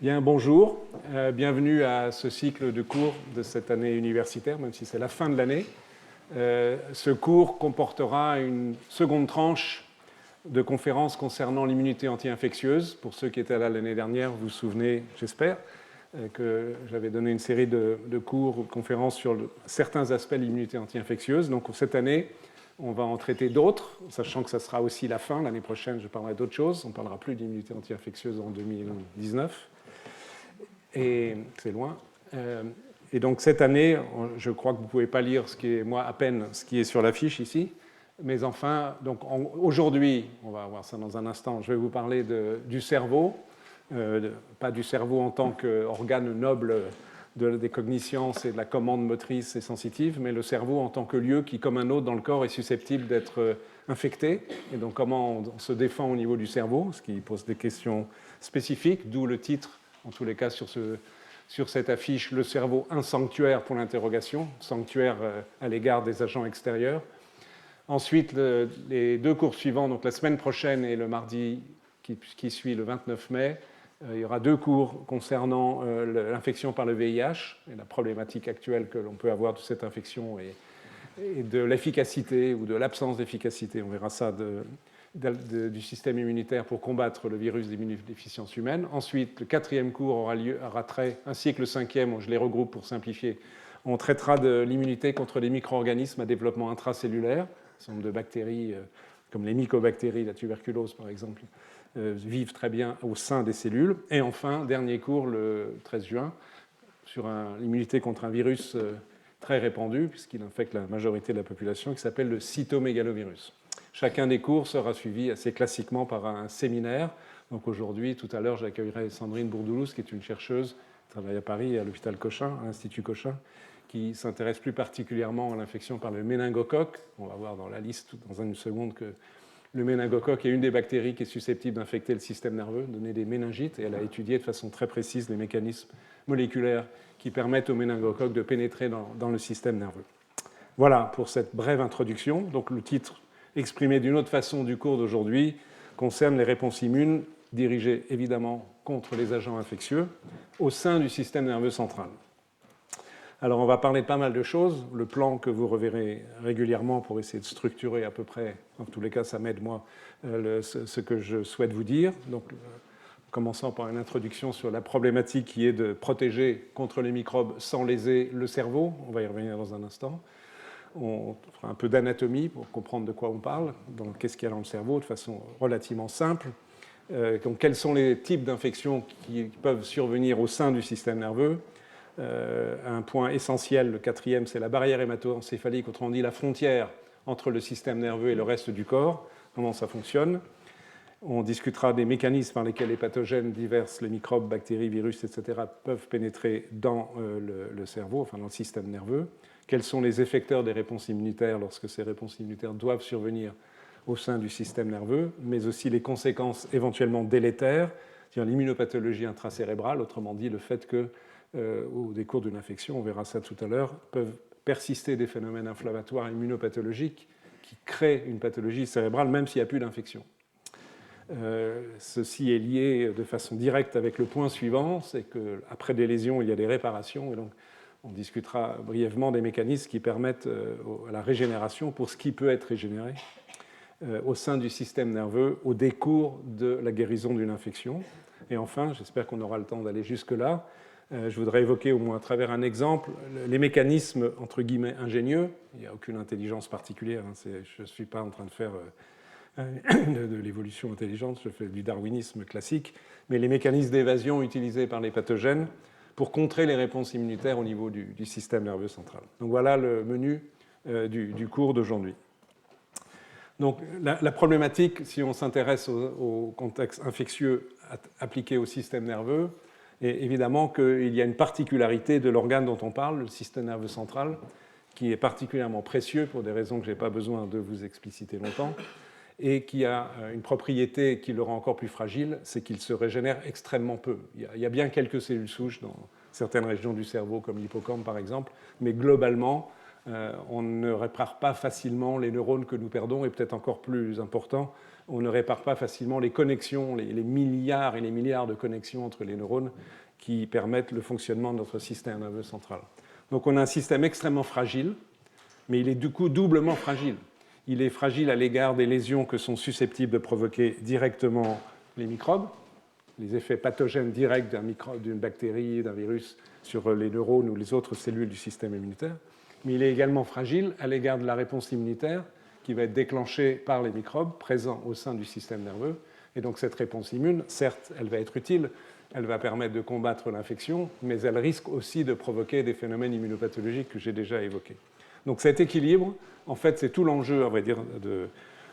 Bien, bonjour, bienvenue à ce cycle de cours de cette année universitaire, même si c'est la fin de l'année. Ce cours comportera une seconde tranche de conférences concernant l'immunité anti-infectieuse. Pour ceux qui étaient là l'année dernière, vous vous souvenez, j'espère, que j'avais donné une série de cours ou de conférences sur certains aspects de l'immunité anti-infectieuse. Donc cette année, on va en traiter d'autres, sachant que ça sera aussi la fin. L'année prochaine, je parlerai d'autres choses. On ne parlera plus d'immunité anti-infectieuse en 2019. Et c'est loin. Et donc cette année, je crois que vous ne pouvez pas lire ce qui est, moi, à peine ce qui est sur l'affiche ici. Mais enfin, donc aujourd'hui, on va voir ça dans un instant, je vais vous parler du cerveau, pas du cerveau en tant qu'organe noble des cogniscences et de la commande motrice et sensitive, mais le cerveau en tant que lieu qui, comme un autre dans le corps, est susceptible d'être infecté. Et donc comment on se défend au niveau du cerveau, ce qui pose des questions spécifiques, d'où le titre, en tous les cas sur cette affiche, le cerveau, un sanctuaire pour l'interrogation, sanctuaire à l'égard des agents extérieurs. Ensuite, les deux cours suivants, donc la semaine prochaine et le mardi qui suit le 29 mai, il y aura deux cours concernant l'infection par le VIH et la problématique actuelle que l'on peut avoir de cette infection et de l'efficacité ou de l'absence d'efficacité, on verra ça, du système immunitaire pour combattre le virus d'immunodéficience humaine. Ensuite, le quatrième cours aura trait, ainsi que le cinquième, je les regroupe pour simplifier, on traitera de l'immunité contre les micro-organismes à développement intracellulaire, un certain nombre de bactéries, comme les mycobactéries, la tuberculose par exemple, vivent très bien au sein des cellules. Et enfin, dernier cours, le 13 juin, sur l'immunité contre un virus très répandu, puisqu'il infecte la majorité de la population, qui s'appelle le cytomégalovirus. Chacun des cours sera suivi assez classiquement par un séminaire. Donc aujourd'hui, tout à l'heure, j'accueillerai Sandrine Bourdoulouz, qui est une chercheuse qui travaille à Paris, à l'hôpital Cochin, à l'Institut Cochin, qui s'intéresse plus particulièrement à l'infection par le méningocoque. On va voir dans la liste dans une seconde que le méningocoque est une des bactéries qui est susceptible d'infecter le système nerveux, donner des méningites, et elle a étudié de façon très précise les mécanismes moléculaires qui permettent au méningocoque de pénétrer dans le système nerveux. Voilà pour cette brève introduction. Donc le titre exprimé d'une autre façon du cours d'aujourd'hui concerne les réponses immunes dirigées évidemment contre les agents infectieux au sein du système nerveux central. Alors on va parler de pas mal de choses, le plan que vous reverrez régulièrement pour essayer de structurer à peu près, en tous les cas ça m'aide moi, ce que je souhaite vous dire. Donc, commençant par une introduction sur la problématique qui est de protéger contre les microbes sans léser le cerveau, on va y revenir dans un instant. On fera un peu d'anatomie pour comprendre de quoi on parle, donc qu'est-ce qu'il y a dans le cerveau de façon relativement simple. Donc, quels sont les types d'infections qui peuvent survenir au sein du système nerveux. Un point essentiel, le quatrième, c'est la barrière hémato-encéphalique, autrement dit la frontière entre le système nerveux et le reste du corps, comment ça fonctionne. On discutera des mécanismes par lesquels les pathogènes divers, les microbes, bactéries, virus, etc., peuvent pénétrer dans le cerveau, enfin dans le système nerveux. Quels sont les effecteurs des réponses immunitaires lorsque ces réponses immunitaires doivent survenir au sein du système nerveux, mais aussi les conséquences éventuellement délétères, c'est-à-dire l'immunopathologie intracérébrale, autrement dit le fait que, au décours d'une infection, on verra ça tout à l'heure, peuvent persister des phénomènes inflammatoires et immunopathologiques qui créent une pathologie cérébrale même s'il n'y a plus d'infection. Ceci est lié de façon directe avec le point suivant, c'est qu'après des lésions, il y a des réparations, et donc on discutera brièvement des mécanismes qui permettent à la régénération pour ce qui peut être régénéré au sein du système nerveux au décours de la guérison d'une infection. Et enfin, j'espère qu'on aura le temps d'aller jusque-là, je voudrais évoquer au moins à travers un exemple les mécanismes entre guillemets ingénieux. Il n'y a aucune intelligence particulière, je ne suis pas en train de faire de l'évolution intelligente, je fais du darwinisme classique, mais les mécanismes d'évasion utilisés par les pathogènes pour contrer les réponses immunitaires au niveau du système nerveux central. Donc voilà le menu du cours d'aujourd'hui. Donc la problématique, si on s'intéresse au contexte infectieux appliqué au système nerveux, est évidemment qu'il y a une particularité de l'organe dont on parle, le système nerveux central, qui est particulièrement précieux pour des raisons que je n'ai pas besoin de vous expliciter longtemps, et qui a une propriété qui le rend encore plus fragile, c'est qu'il se régénère extrêmement peu. Il y a bien quelques cellules souches dans certaines régions du cerveau, comme l'hippocampe par exemple, mais globalement, On ne répare pas facilement les neurones que nous perdons, et peut-être encore plus important, on ne répare pas facilement les connexions, les milliards et les milliards de connexions entre les neurones qui permettent le fonctionnement de notre système nerveux central. Donc on a un système extrêmement fragile, mais il est du coup doublement fragile. Il est fragile à l'égard des lésions que sont susceptibles de provoquer directement les microbes, les effets pathogènes directs d'une bactérie, d'un virus sur les neurones ou les autres cellules du système immunitaire. Mais il est également fragile à l'égard de la réponse immunitaire qui va être déclenchée par les microbes présents au sein du système nerveux. Et donc cette réponse immune, certes, elle va être utile, elle va permettre de combattre l'infection, mais elle risque aussi de provoquer des phénomènes immunopathologiques que j'ai déjà évoqués. Donc cet équilibre, en fait, c'est tout l'enjeu, à vrai dire,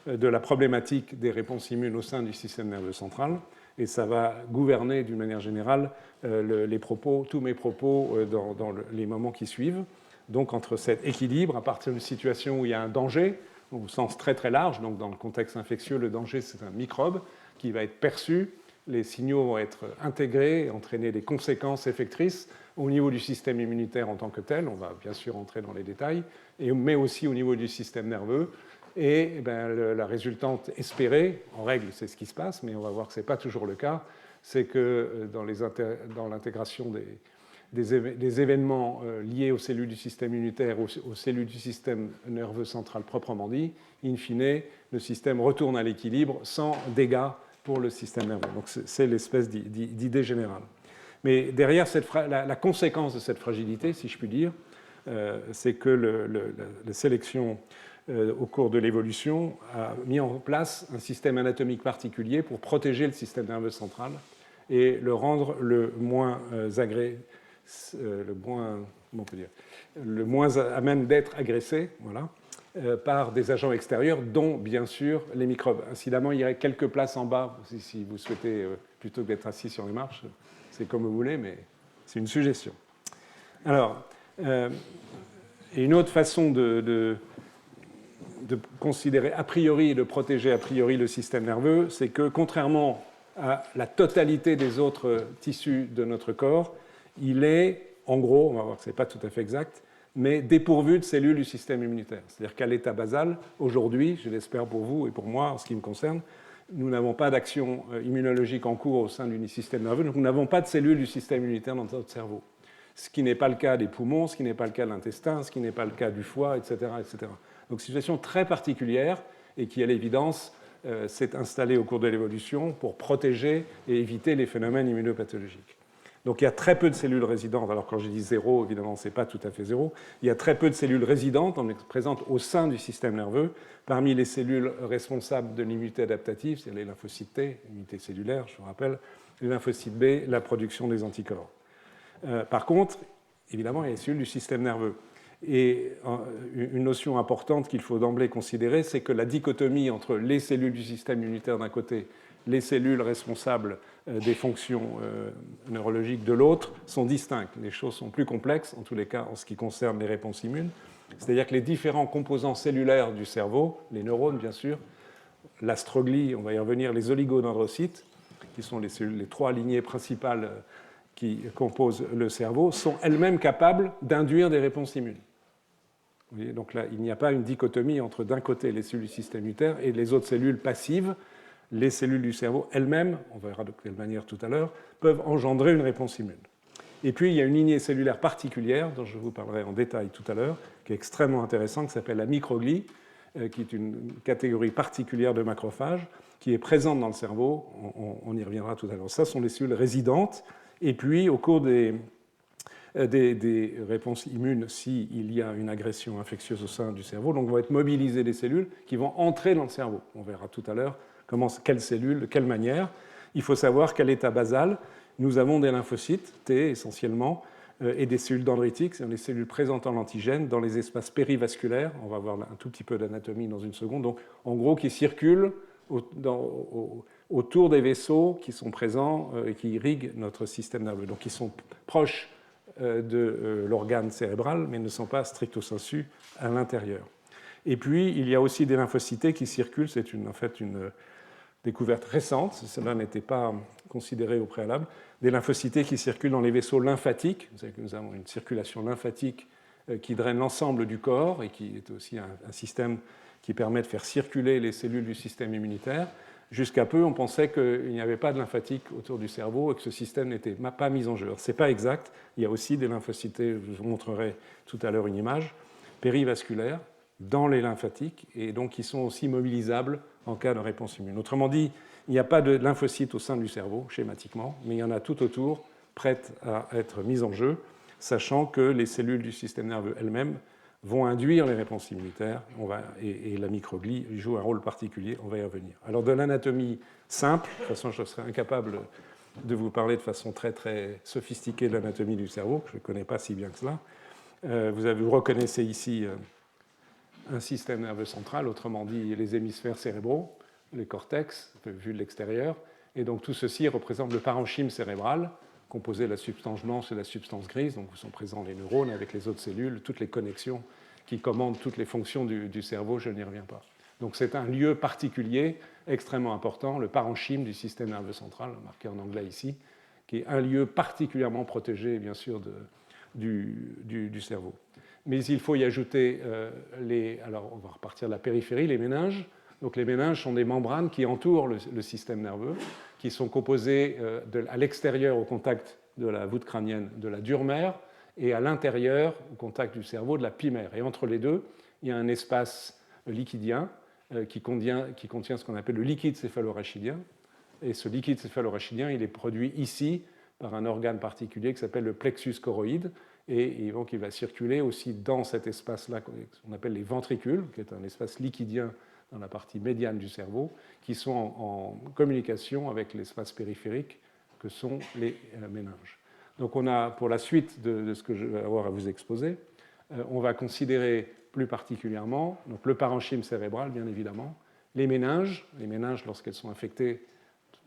de la problématique des réponses immunes au sein du système nerveux central, et ça va gouverner d'une manière générale les propos, tous mes propos dans les moments qui suivent. Donc entre cet équilibre, à partir d'une situation où il y a un danger, au sens très très large, donc dans le contexte infectieux, le danger c'est un microbe qui va être perçu, les signaux vont être intégrés et entraîner des conséquences effectrices au niveau du système immunitaire en tant que tel, on va bien sûr entrer dans les détails, mais aussi au niveau du système nerveux. Et la résultante espérée, en règle c'est ce qui se passe, mais on va voir que ce n'est pas toujours le cas, c'est que dans l'intégration des événements liés aux cellules du système immunitaire, aux cellules du système nerveux central proprement dit, in fine, le système retourne à l'équilibre sans dégâts pour le système nerveux. Donc c'est l'espèce d'idée générale. Mais derrière la conséquence de cette fragilité, si je puis dire, c'est que la sélection au cours de l'évolution a mis en place un système anatomique particulier pour protéger le système nerveux central et le rendre le moins à même d'être agressé, voilà, par des agents extérieurs, dont bien sûr les microbes. Incidemment, il y aurait quelques places en bas, si vous souhaitez, plutôt que d'être assis sur les marches, c'est comme vous voulez, mais c'est une suggestion. Alors, une autre façon de considérer a priori et de protéger a priori le système nerveux, c'est que contrairement à la totalité des autres tissus de notre corps, il est, en gros, on va voir que ce n'est pas tout à fait exact, mais dépourvu de cellules du système immunitaire. C'est-à-dire qu'à l'état basal, aujourd'hui, je l'espère pour vous et pour moi, en ce qui me concerne, nous n'avons pas d'action immunologique en cours au sein du système nerveux, donc nous n'avons pas de cellules du système immunitaire dans notre cerveau. Ce qui n'est pas le cas des poumons, ce qui n'est pas le cas de l'intestin, ce qui n'est pas le cas du foie, etc., etc. Donc, situation très particulière et qui, à l'évidence, s'est installée au cours de l'évolution pour protéger et éviter les phénomènes immunopathologiques. Donc il y a très peu de cellules résidentes. Alors quand je dis zéro, évidemment, ce n'est pas tout à fait zéro. Il y a très peu de cellules résidentes, présentes au sein du système nerveux, parmi les cellules responsables de l'immunité adaptative, c'est les lymphocytes T, l'immunité cellulaire, je vous rappelle, les lymphocytes B, la production des anticorps. Par contre, évidemment, il y a les cellules du système nerveux. Et une notion importante qu'il faut d'emblée considérer, c'est que la dichotomie entre les cellules du système immunitaire d'un côté, les cellules responsables des fonctions neurologiques de l'autre, sont distinctes. Les choses sont plus complexes, en tous les cas en ce qui concerne les réponses immunes. C'est-à-dire que les différents composants cellulaires du cerveau, les neurones bien sûr, l'astroglie, on va y revenir, les oligodendrocytes, qui sont les trois lignées principales qui composent le cerveau, sont elles-mêmes capables d'induire des réponses immunes. Vous voyez, donc là, il n'y a pas une dichotomie entre d'un côté les cellules du système immunitaire et les autres cellules passives. Les cellules du cerveau elles-mêmes, on verra de quelle manière tout à l'heure, peuvent engendrer une réponse immune. Et puis, il y a une lignée cellulaire particulière, dont je vous parlerai en détail tout à l'heure, qui est extrêmement intéressante, qui s'appelle la microglie, qui est une catégorie particulière de macrophages, qui est présente dans le cerveau, on y reviendra tout à l'heure. Ça sont les cellules résidentes, et puis, au cours des réponses immunes, s'il y a une agression infectieuse au sein du cerveau, donc vont être mobilisées des cellules qui vont entrer dans le cerveau. On verra tout à l'heure quelles cellules, de quelle manière. Il faut savoir qu'à l'état basal, nous avons des lymphocytes, T essentiellement, et des cellules dendritiques, c'est-à-dire des cellules présentant l'antigène dans les espaces périvasculaires. On va voir un tout petit peu d'anatomie dans une seconde. Donc, en gros, qui circulent autour des vaisseaux qui sont présents et qui irriguent notre système nerveux. Donc, ils sont proches de l'organe cérébral, mais ne sont pas stricto sensu à l'intérieur. Et puis, il y a aussi des lymphocytes qui circulent. C'est en fait une découverte récente, cela n'était pas considéré au préalable, des lymphocytes qui circulent dans les vaisseaux lymphatiques. Vous savez que nous avons une circulation lymphatique qui draine l'ensemble du corps et qui est aussi un système qui permet de faire circuler les cellules du système immunitaire. Jusqu'à peu, on pensait qu'il n'y avait pas de lymphatique autour du cerveau et que ce système n'était pas mis en jeu. Ce n'est pas exact. Il y a aussi des lymphocytes, je vous montrerai tout à l'heure une image, périvasculaires dans les lymphatiques et donc qui sont aussi mobilisables en cas de réponse immune. Autrement dit, il n'y a pas de lymphocytes au sein du cerveau, schématiquement, mais il y en a tout autour, prêtes à être mises en jeu, sachant que les cellules du système nerveux elles-mêmes vont induire les réponses immunitaires et la microglie joue un rôle particulier, on va y revenir. Alors de l'anatomie simple, de toute façon je serais incapable de vous parler de façon très très sophistiquée de l'anatomie du cerveau, que je ne connais pas si bien que cela. Vous reconnaissez ici un système nerveux central, autrement dit les hémisphères cérébraux, les cortex, vu de l'extérieur, et donc tout ceci représente le parenchyme cérébral, composé de la substance blanche et de la substance grise, donc où sont présents les neurones avec les autres cellules, toutes les connexions qui commandent toutes les fonctions du cerveau, je n'y reviens pas. Donc c'est un lieu particulier, extrêmement important, le parenchyme du système nerveux central, marqué en anglais ici, qui est un lieu particulièrement protégé, bien sûr, du cerveau. Mais il faut y ajouter alors on va repartir de la périphérie, les méninges. Donc les méninges sont des membranes qui entourent le système nerveux, qui sont composées à l'extérieur, au contact de la voûte crânienne, de la dure mère, et à l'intérieur, au contact du cerveau, de la pie-mère. Et entre les deux, il y a un espace liquidien qui contient ce qu'on appelle le liquide céphalorachidien. Et ce liquide céphalorachidien, il est produit ici par un organe particulier qui s'appelle le plexus choroïde, et donc il va circuler aussi dans cet espace-là qu'on appelle les ventricules, qui est un espace liquidien dans la partie médiane du cerveau, qui sont en communication avec l'espace périphérique que sont les méninges. Donc on a, pour la suite de ce que je vais avoir à vous exposer, on va considérer plus particulièrement donc le parenchyme cérébral, bien évidemment, les méninges lorsqu'elles sont infectées,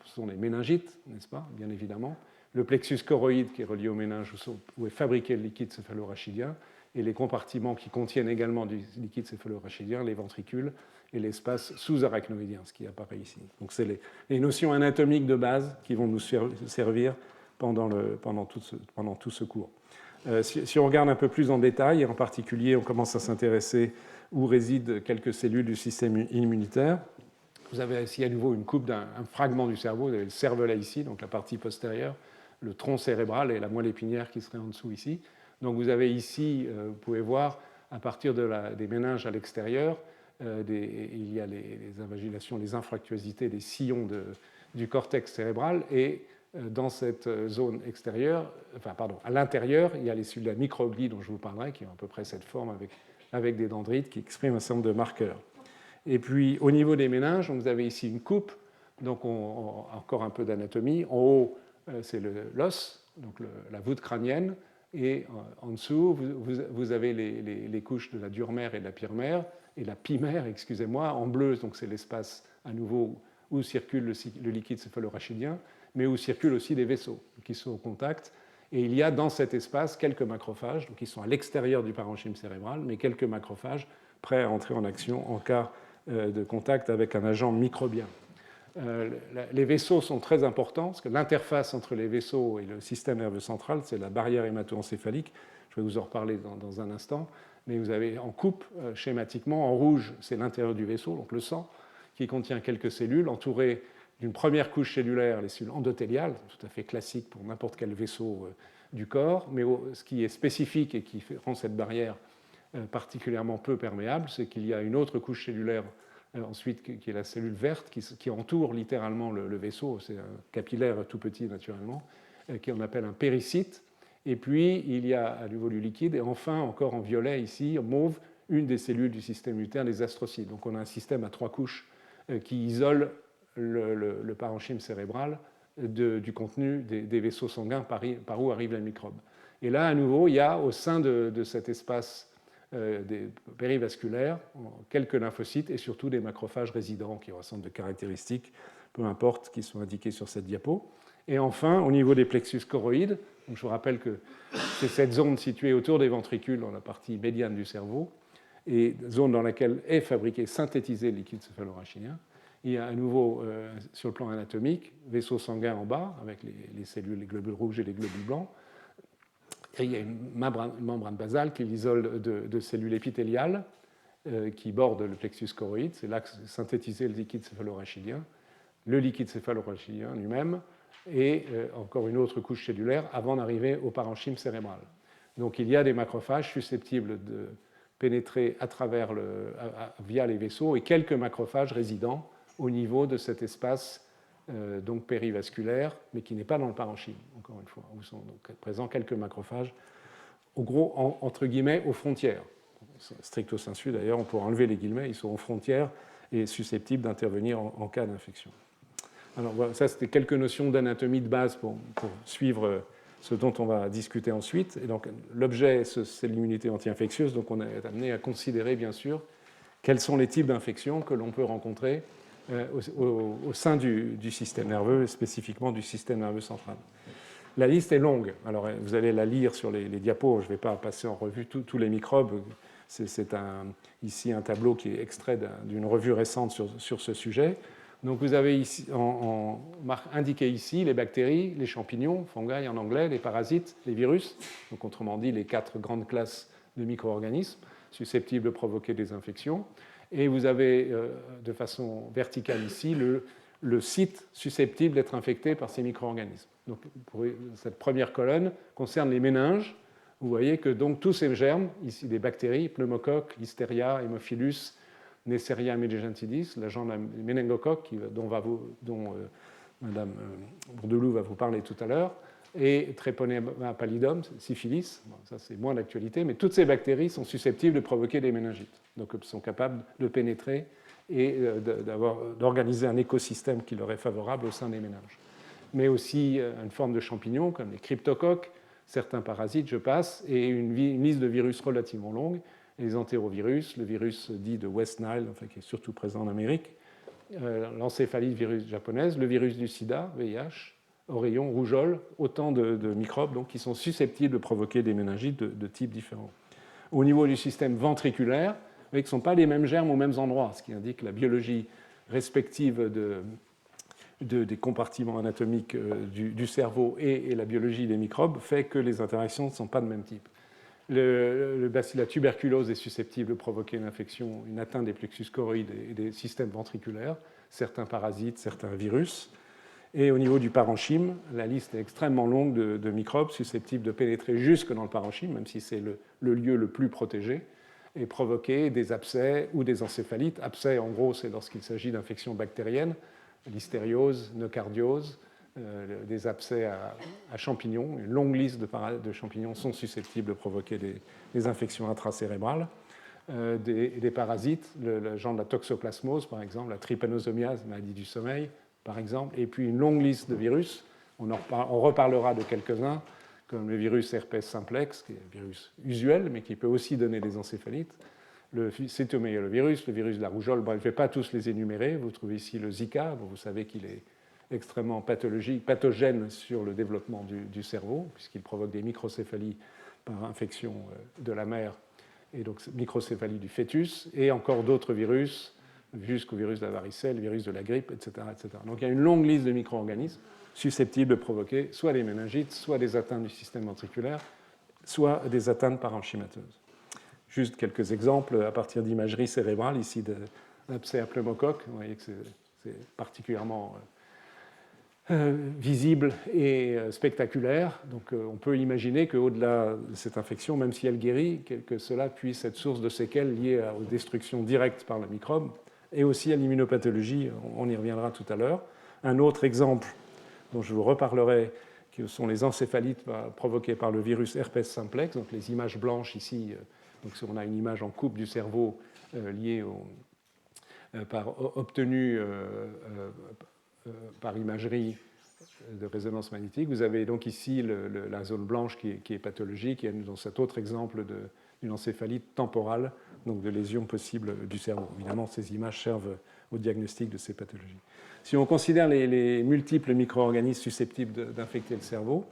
ce sont les méningites, n'est-ce pas, bien évidemment, le plexus choroïde qui est relié aux méninges où est fabriqué le liquide céphalorachidien, et les compartiments qui contiennent également du liquide céphalorachidien, les ventricules et l'espace sous-arachnoïdien, ce qui apparaît ici. Donc c'est les notions anatomiques de base qui vont nous servir pendant tout ce cours. Si on regarde un peu plus en détail, et en particulier on commence à s'intéresser où résident quelques cellules du système immunitaire, vous avez ici à nouveau une coupe d'un fragment du cerveau, vous avez le cervelet ici, donc la partie postérieure, le tronc cérébral et la moelle épinière qui serait en dessous ici. Donc vous avez ici, vous pouvez voir, à partir des méninges à l'extérieur, il y a les invaginations, les infractuosités des sillons du cortex cérébral, et dans cette zone extérieure, à l'intérieur, il y a les cellules de la microglie dont je vous parlerai, qui ont à peu près cette forme avec des dendrites qui expriment un certain nombre de marqueurs. Et puis au niveau des méninges, vous avez ici une coupe, donc encore un peu d'anatomie. En haut, c'est l'os, donc la voûte crânienne, et en dessous, vous avez les couches de la dure mère et de la pire mère, et la pie-mère, excusez-moi, en bleu, donc c'est l'espace à nouveau où circule le liquide céphalorachidien, mais où circulent aussi des vaisseaux qui sont au contact. Et il y a dans cet espace quelques macrophages, donc qui sont à l'extérieur du parenchyme cérébral, mais quelques macrophages prêts à entrer en action en cas de contact avec un agent microbien. Les vaisseaux sont très importants, parce que l'interface entre les vaisseaux et le système nerveux central, c'est la barrière hémato-encéphalique. Je vais vous en reparler dans un instant. Mais vous avez en coupe, schématiquement, en rouge, c'est l'intérieur du vaisseau, donc le sang, qui contient quelques cellules entourées d'une première couche cellulaire, les cellules endothéliales, tout à fait classique pour n'importe quel vaisseau du corps. Mais ce qui est spécifique et qui rend cette barrière particulièrement peu perméable, c'est qu'il y a une autre couche cellulaire ensuite qui est la cellule verte qui entoure littéralement le vaisseau, c'est un capillaire tout petit naturellement, qu'on appelle un péricyte. Et puis il y a à nouveau du liquide, et enfin encore en violet ici, en mauve, une des cellules du système immunitaire, les astrocytes. Donc on a un système à 3 couches qui isole le parenchyme cérébral du contenu des vaisseaux sanguins par où arrive la microbe. Et là, à nouveau, il y a au sein de cet espace des périvasculaires, quelques lymphocytes et surtout des macrophages résidents qui ressemblent de caractéristiques, peu importe, qui sont indiquées sur cette diapo. Et enfin, au niveau des plexus choroïdes, donc je vous rappelle que c'est cette zone située autour des ventricules dans la partie médiane du cerveau, et zone dans laquelle est fabriqué, synthétisé le liquide céphalorachidien. Il y a à nouveau, sur le plan anatomique, vaisseau sanguin en bas, avec les cellules, les globules rouges et les globules blancs, Et il y a une membrane basale qui l'isole de cellules épithéliales qui bordent le plexus choroïde. C'est là que c'est synthétisé le liquide céphalorachidien, le liquide céphalorachidien lui-même, et encore une autre couche cellulaire avant d'arriver au parenchyme cérébral. Donc il y a des macrophages susceptibles de pénétrer via les vaisseaux et quelques macrophages résidents au niveau de cet espace donc périvasculaire, mais qui n'est pas dans le parenchyme, encore une fois, où sont donc présents quelques macrophages, au gros, entre guillemets, aux frontières. Stricto sensu, d'ailleurs, on pourra enlever les guillemets, ils sont aux frontières et susceptibles d'intervenir en cas d'infection. Alors voilà, ça c'était quelques notions d'anatomie de base pour suivre ce dont on va discuter ensuite. Et donc l'objet, c'est l'immunité anti-infectieuse, donc on est amené à considérer bien sûr quels sont les types d'infections que l'on peut rencontrer au sein du système nerveux, et spécifiquement du système nerveux central. La liste est longue, alors vous allez la lire sur les diapos, je ne vais pas passer en revue tous les microbes. C'est ici un tableau qui est extrait d'une revue récente sur ce sujet. Donc vous avez ici, indiqué ici les bactéries, les champignons, fungi en anglais, les parasites, les virus, donc autrement dit les 4 grandes classes de micro-organismes susceptibles de provoquer des infections. Et vous avez de façon verticale ici le site susceptible d'être infecté par ces micro-organismes. Donc cette première colonne concerne les méninges. Vous voyez que donc tous ces germes, ici des bactéries, pneumocoque, listeria, hémophilus, Neisseria medjugentidis, l'agent de la méningocoque dont Mme Bourdelou va vous parler tout à l'heure, et Treponema pallidum, syphilis, bon, ça c'est moins d'actualité, mais toutes ces bactéries sont susceptibles de provoquer des méningites, donc elles sont capables de pénétrer et d'organiser un écosystème qui leur est favorable au sein des méninges. Mais aussi une forme de champignons comme les cryptocoques, certains parasites, je passe, et une liste de virus relativement longue, les entérovirus, le virus dit de West Nile, enfin, qui est surtout présent en Amérique, l'encéphalite virus japonaise, le virus du sida, VIH, oreillon, rougeole, autant de microbes donc, qui sont susceptibles de provoquer des méningites de types différents. Au niveau du système ventriculaire, vous voyez que ce ne sont pas les mêmes germes aux mêmes endroits, ce qui indique la biologie respective des compartiments anatomiques du cerveau et la biologie des microbes fait que les interactions ne sont pas de même type. La tuberculose est susceptible de provoquer une infection, une atteinte des plexus choroïdes et des systèmes ventriculaires, certains parasites, certains virus. Et au niveau du parenchyme, la liste est extrêmement longue de microbes susceptibles de pénétrer jusque dans le parenchyme, même si c'est le lieu le plus protégé, et provoquer des abcès ou des encéphalites. Abcès, en gros, c'est lorsqu'il s'agit d'infections bactériennes, listériose, nocardiose, des abcès à champignons. Une longue liste de champignons sont susceptibles de provoquer des infections intracérébrales. Des parasites, le genre de la toxoplasmose, par exemple, la trypanosomiase, maladie du sommeil, par exemple, et puis une longue liste de virus. On reparlera de quelques-uns, comme le virus herpès simplex, qui est un virus usuel, mais qui peut aussi donner des encéphalites, le cytomégalovirus, le virus de la rougeole. Bon, je ne vais pas tous les énumérer. Vous trouvez ici le Zika. Vous savez qu'il est extrêmement pathogène sur le développement du cerveau, puisqu'il provoque des microcéphalies par infection de la mère, et donc microcéphalie du fœtus, et encore d'autres virus, jusqu'au virus de la varicelle, le virus de la grippe, etc., etc. Donc il y a une longue liste de micro-organismes susceptibles de provoquer soit des méningites, soit des atteintes du système ventriculaire, soit des atteintes parenchymateuses. Juste quelques exemples à partir d'imagerie cérébrale, ici d'abcès à pneumocoque. Vous voyez que c'est particulièrement visible et spectaculaire. Donc on peut imaginer qu'au-delà de cette infection, même si elle guérit, que cela puisse être source de séquelles liées aux destructions directes par le microbe et aussi à l'immunopathologie. On y reviendra tout à l'heure. Un autre exemple dont je vous reparlerai, qui sont les encéphalites provoquées par le virus herpès simplex, donc les images blanches ici. Donc on a une image en coupe du cerveau liée obtenue par imagerie de résonance magnétique. Vous avez donc ici la zone blanche qui est pathologique, et dans cet autre exemple d'une encéphalite temporale, donc de lésions possibles du cerveau. Évidemment, ces images servent au diagnostic de ces pathologies. Si on considère les multiples micro-organismes susceptibles d'infecter le cerveau,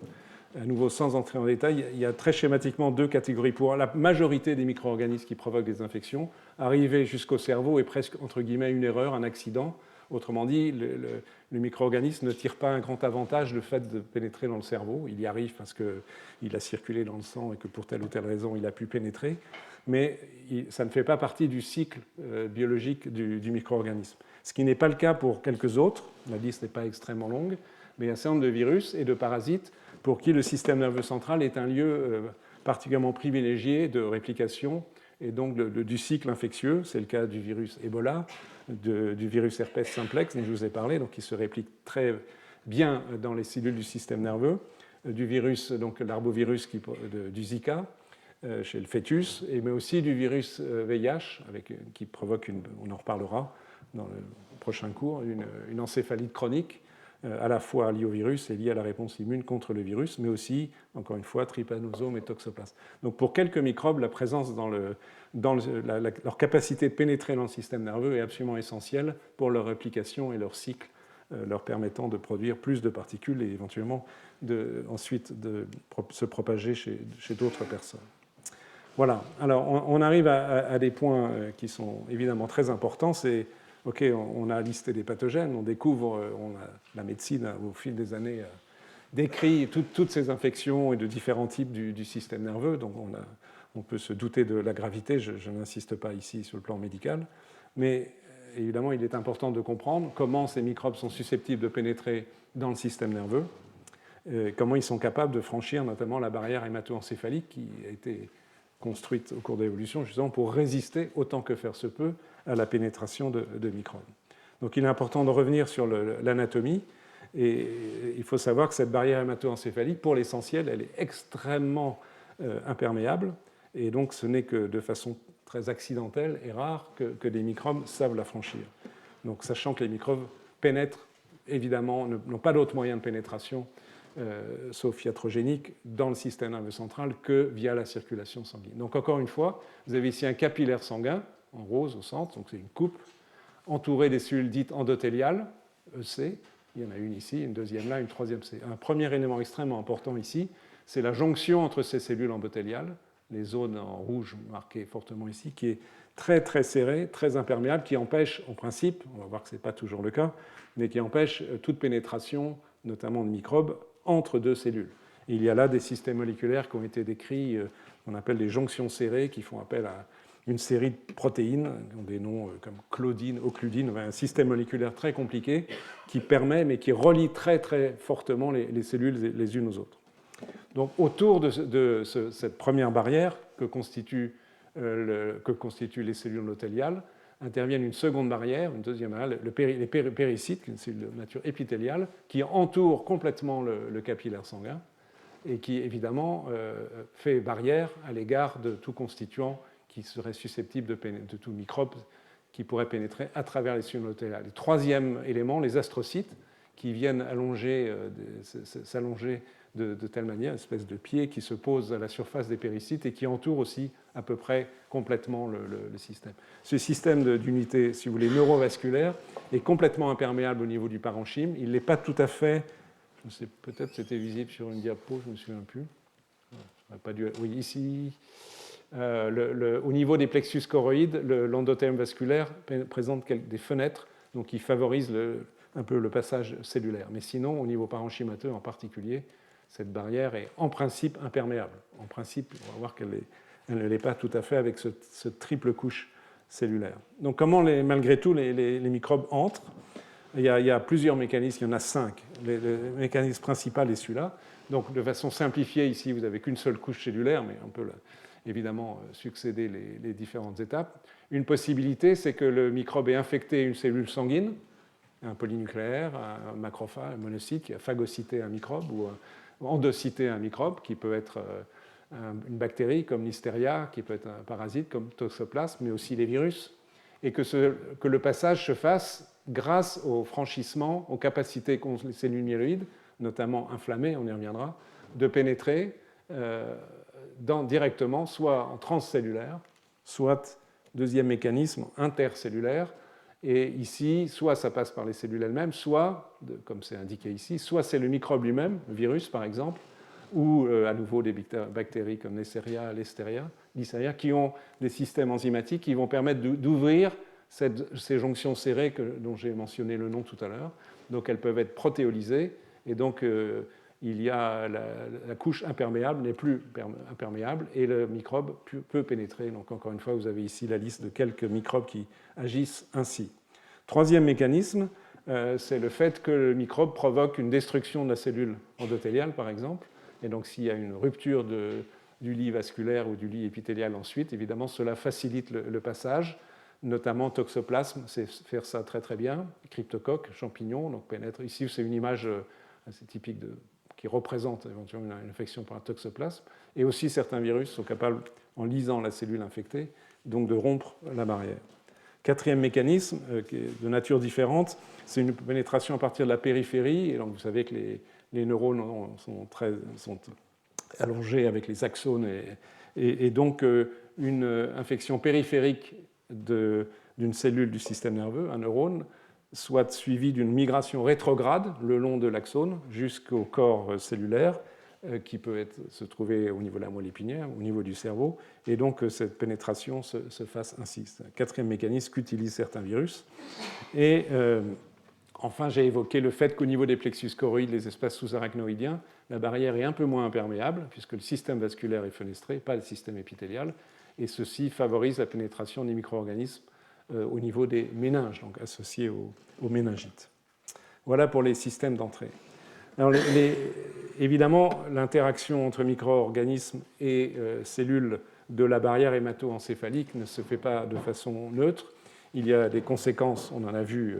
à nouveau sans entrer en détail, il y a très schématiquement deux catégories. Pour la majorité des micro-organismes qui provoquent des infections, arriver jusqu'au cerveau est presque, entre guillemets, une erreur, un accident. Autrement dit, le micro-organisme ne tire pas un grand avantage du fait de pénétrer dans le cerveau. Il y arrive parce qu'il a circulé dans le sang et que pour telle ou telle raison, il a pu pénétrer, mais ça ne fait pas partie du cycle biologique du micro-organisme. Ce qui n'est pas le cas pour quelques autres. La liste n'est pas extrêmement longue, mais il y a un certain nombre de virus et de parasites pour qui le système nerveux central est un lieu particulièrement privilégié de réplication et donc du cycle infectieux. C'est le cas du virus Ebola, du virus herpès simplex dont je vous ai parlé, donc qui se réplique très bien dans les cellules du système nerveux, du virus, donc l'arbovirus du Zika chez le fœtus, mais aussi du virus VIH, qui provoque, on en reparlera dans le prochain cours, une encéphalite chronique, à la fois liée au virus et liée à la réponse immune contre le virus, mais aussi, encore une fois, trypanosome et toxoplasme. Donc pour quelques microbes, la présence leur capacité de pénétrer dans le système nerveux est absolument essentielle pour leur réplication et leur cycle, leur permettant de produire plus de particules et éventuellement ensuite de se propager chez d'autres personnes. Voilà, alors on arrive à des points qui sont évidemment très importants. C'est OK, on a listé des pathogènes, on découvre, la médecine au fil des années décrit toutes ces infections et de différents types du système nerveux, donc on peut se douter de la gravité, je n'insiste pas ici sur le plan médical, mais évidemment il est important de comprendre comment ces microbes sont susceptibles de pénétrer dans le système nerveux, comment ils sont capables de franchir notamment la barrière hémato-encéphalique qui a été construite au cours de l'évolution justement pour résister autant que faire se peut à la pénétration de microbes. Donc il est important de revenir sur l'anatomie, et il faut savoir que cette barrière hémato-encéphalique, pour l'essentiel, elle est extrêmement imperméable, et donc ce n'est que de façon très accidentelle et rare que des microbes savent la franchir. Donc sachant que les microbes pénètrent, évidemment, n'ont pas d'autre moyen de pénétration sauf iatrogénique, dans le système nerveux central que via la circulation sanguine. Donc encore une fois, vous avez ici un capillaire sanguin, en rose au centre, donc c'est une coupe, entourée des cellules dites endothéliales, EC, il y en a une ici, une deuxième là, une troisième C. Un premier élément extrêmement important ici, c'est la jonction entre ces cellules endothéliales, les zones en rouge marquées fortement ici, qui est très très serrée, très imperméable, qui empêche, en principe, on va voir que ce n'est pas toujours le cas, mais qui empêche toute pénétration, notamment de microbes, entre deux cellules. Et il y a là des systèmes moléculaires qui ont été décrits, qu'on appelle des jonctions serrées, qui font appel à une série de protéines, qui ont des noms comme claudine, occludine, un système moléculaire très compliqué qui permet, mais qui relie très très fortement les cellules les unes aux autres. Donc autour de cette première barrière que constituent les cellules endothéliales, interviennent une seconde barrière, une deuxième barrière, les péricytes, qui est une cellule de nature épithéliale, qui entoure complètement le capillaire sanguin et qui, évidemment, fait barrière à l'égard de tout constituant qui serait susceptible de tout microbe qui pourrait pénétrer à travers les cellules endothéliales. Le troisième élément, les astrocytes, qui viennent s'allonger de telle manière, une espèce de pied qui se pose à la surface des péricytes et qui entoure aussi à peu près complètement le système. Ce système d'unité, si vous voulez, neurovasculaire est complètement imperméable au niveau du parenchyme. Il n'est pas tout à fait, je sais, peut-être c'était visible sur une diapo, je ne me souviens plus. Oui, ici. Au niveau des plexus choroïdes, l'endothélium vasculaire présente des fenêtres donc qui favorisent un peu le passage cellulaire. Mais sinon, au niveau parenchymateux en particulier, cette barrière est en principe imperméable. En principe, on va voir qu'elle ne l'est pas tout à fait avec ce triple couche cellulaire. Donc comment, malgré tout, les microbes entrent? Il y a plusieurs mécanismes, il y en a 5. Le mécanisme principal est celui-là. Donc de façon simplifiée, ici, vous n'avez qu'une seule couche cellulaire, mais on peut évidemment succéder les différentes étapes. Une possibilité, c'est que le microbe ait infecté une cellule sanguine, un polynucléaire, un macrophage, un monocyte qui a phagocyté un microbe ou endocyté un microbe, qui peut être une bactérie comme Listeria, qui peut être un parasite comme Toxoplasme, mais aussi les virus, et que le passage se fasse grâce au franchissement, aux capacités qu'ont les cellules myéloïdes, notamment inflammées, on y reviendra, de pénétrer directement, soit en transcellulaire, soit, deuxième mécanisme, intercellulaire. Et ici, soit ça passe par les cellules elles-mêmes, soit, comme c'est indiqué ici, soit c'est le microbe lui-même, le virus par exemple, ou à nouveau des bactéries comme Neisseria, Listeria, qui ont des systèmes enzymatiques qui vont permettre d'ouvrir ces jonctions serrées dont j'ai mentionné le nom tout à l'heure. Donc elles peuvent être protéolysées, et donc il y a la couche imperméable n'est plus imperméable, et le microbe peut pénétrer. Donc encore une fois, vous avez ici la liste de quelques microbes qui agissent ainsi. Troisième mécanisme, c'est le fait que le microbe provoque une destruction de la cellule endothéliale, par exemple. Et donc s'il y a une rupture du lit vasculaire ou du lit épithélial ensuite, évidemment, cela facilite le passage, notamment toxoplasme, c'est faire ça très très bien, cryptocoque, champignons, donc pénètre. Ici, c'est une image assez typique qui représente éventuellement une infection par un toxoplasme. Et aussi, certains virus sont capables, en lisant la cellule infectée, donc de rompre la barrière. Quatrième mécanisme, qui est de nature différente, c'est une pénétration à partir de la périphérie. Et donc, vous savez que les neurones sont allongés avec les axones, et donc une infection périphérique d'une cellule du système nerveux, un neurone, soit suivie d'une migration rétrograde le long de l'axone jusqu'au corps cellulaire, qui peut se trouver au niveau de la moelle épinière, au niveau du cerveau, et donc cette pénétration se fasse ainsi. C'est un quatrième mécanisme qu'utilisent certains virus. Et enfin, j'ai évoqué le fait qu'au niveau des plexus choroïdes, les espaces sous-arachnoïdiens, la barrière est un peu moins imperméable, puisque le système vasculaire est fenestré, pas le système épithélial, et ceci favorise la pénétration des micro-organismes au niveau des méninges, donc associés aux méningites. Voilà pour les systèmes d'entrée. Alors, évidemment, l'interaction entre micro-organismes et cellules de la barrière hémato-encéphalique ne se fait pas de façon neutre. Il y a des conséquences, on en a vu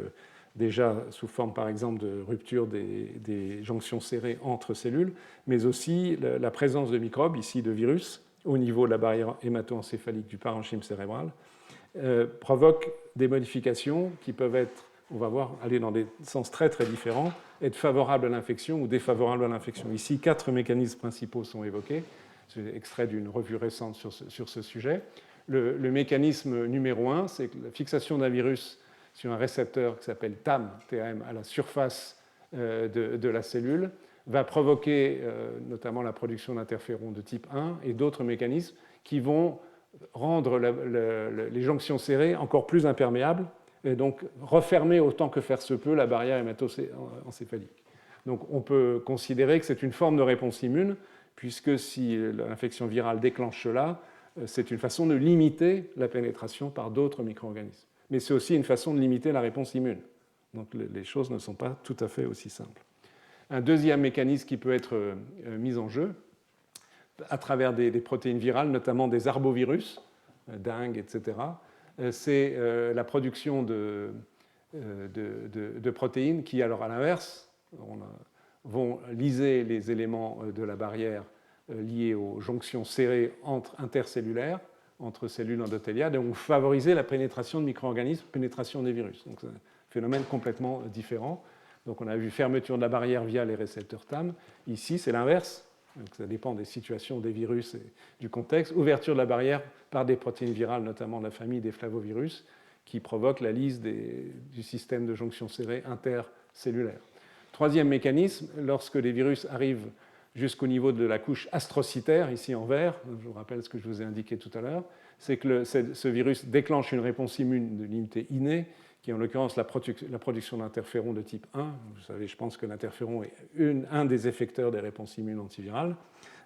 déjà sous forme, par exemple, de rupture des jonctions serrées entre cellules, mais aussi la présence de microbes, ici de virus, au niveau de la barrière hémato-encéphalique du parenchyme cérébral, provoque des modifications qui peuvent être, on va voir, aller dans des sens très très différents, être favorables à l'infection ou défavorables à l'infection. Ici, 4 mécanismes principaux sont évoqués. C'est extrait d'une revue récente sur ce sujet. Le mécanisme numéro 1, c'est la fixation d'un virus sur un récepteur qui s'appelle TAM, TAM, à la surface de la cellule, va provoquer notamment la production d'interférons de type 1 et d'autres mécanismes qui vont rendre les jonctions serrées encore plus imperméables et donc refermer autant que faire se peut la barrière hémato-encéphalique. Donc on peut considérer que c'est une forme de réponse immune, puisque si l'infection virale déclenche cela, c'est une façon de limiter la pénétration par d'autres micro-organismes. Mais c'est aussi une façon de limiter la réponse immune. Donc les choses ne sont pas tout à fait aussi simples. Un deuxième mécanisme qui peut être mis en jeu, à travers des protéines virales, notamment des arbovirus, dengue, etc., c'est la production de protéines qui, alors à l'inverse, vont liser les éléments de la barrière liés aux jonctions serrées intercellulaires, entre cellules endothéliales, et vont favoriser la pénétration de micro-organismes, pénétration des virus. Donc c'est un phénomène complètement différent. Donc on a vu fermeture de la barrière via les récepteurs TAM. Ici, c'est l'inverse. Donc ça dépend des situations des virus et du contexte. Ouverture de la barrière par des protéines virales, notamment de la famille des flavovirus, qui provoquent la lise du système de jonction serrée intercellulaire. Troisième mécanisme, lorsque les virus arrivent jusqu'au niveau de la couche astrocytaire, ici en vert, je vous rappelle ce que je vous ai indiqué tout à l'heure, c'est que ce virus déclenche une réponse immune de l'unité innée, qui est en l'occurrence la production d'interférons de type 1. Vous savez, je pense que l'interféron est un des effecteurs des réponses immunes antivirales.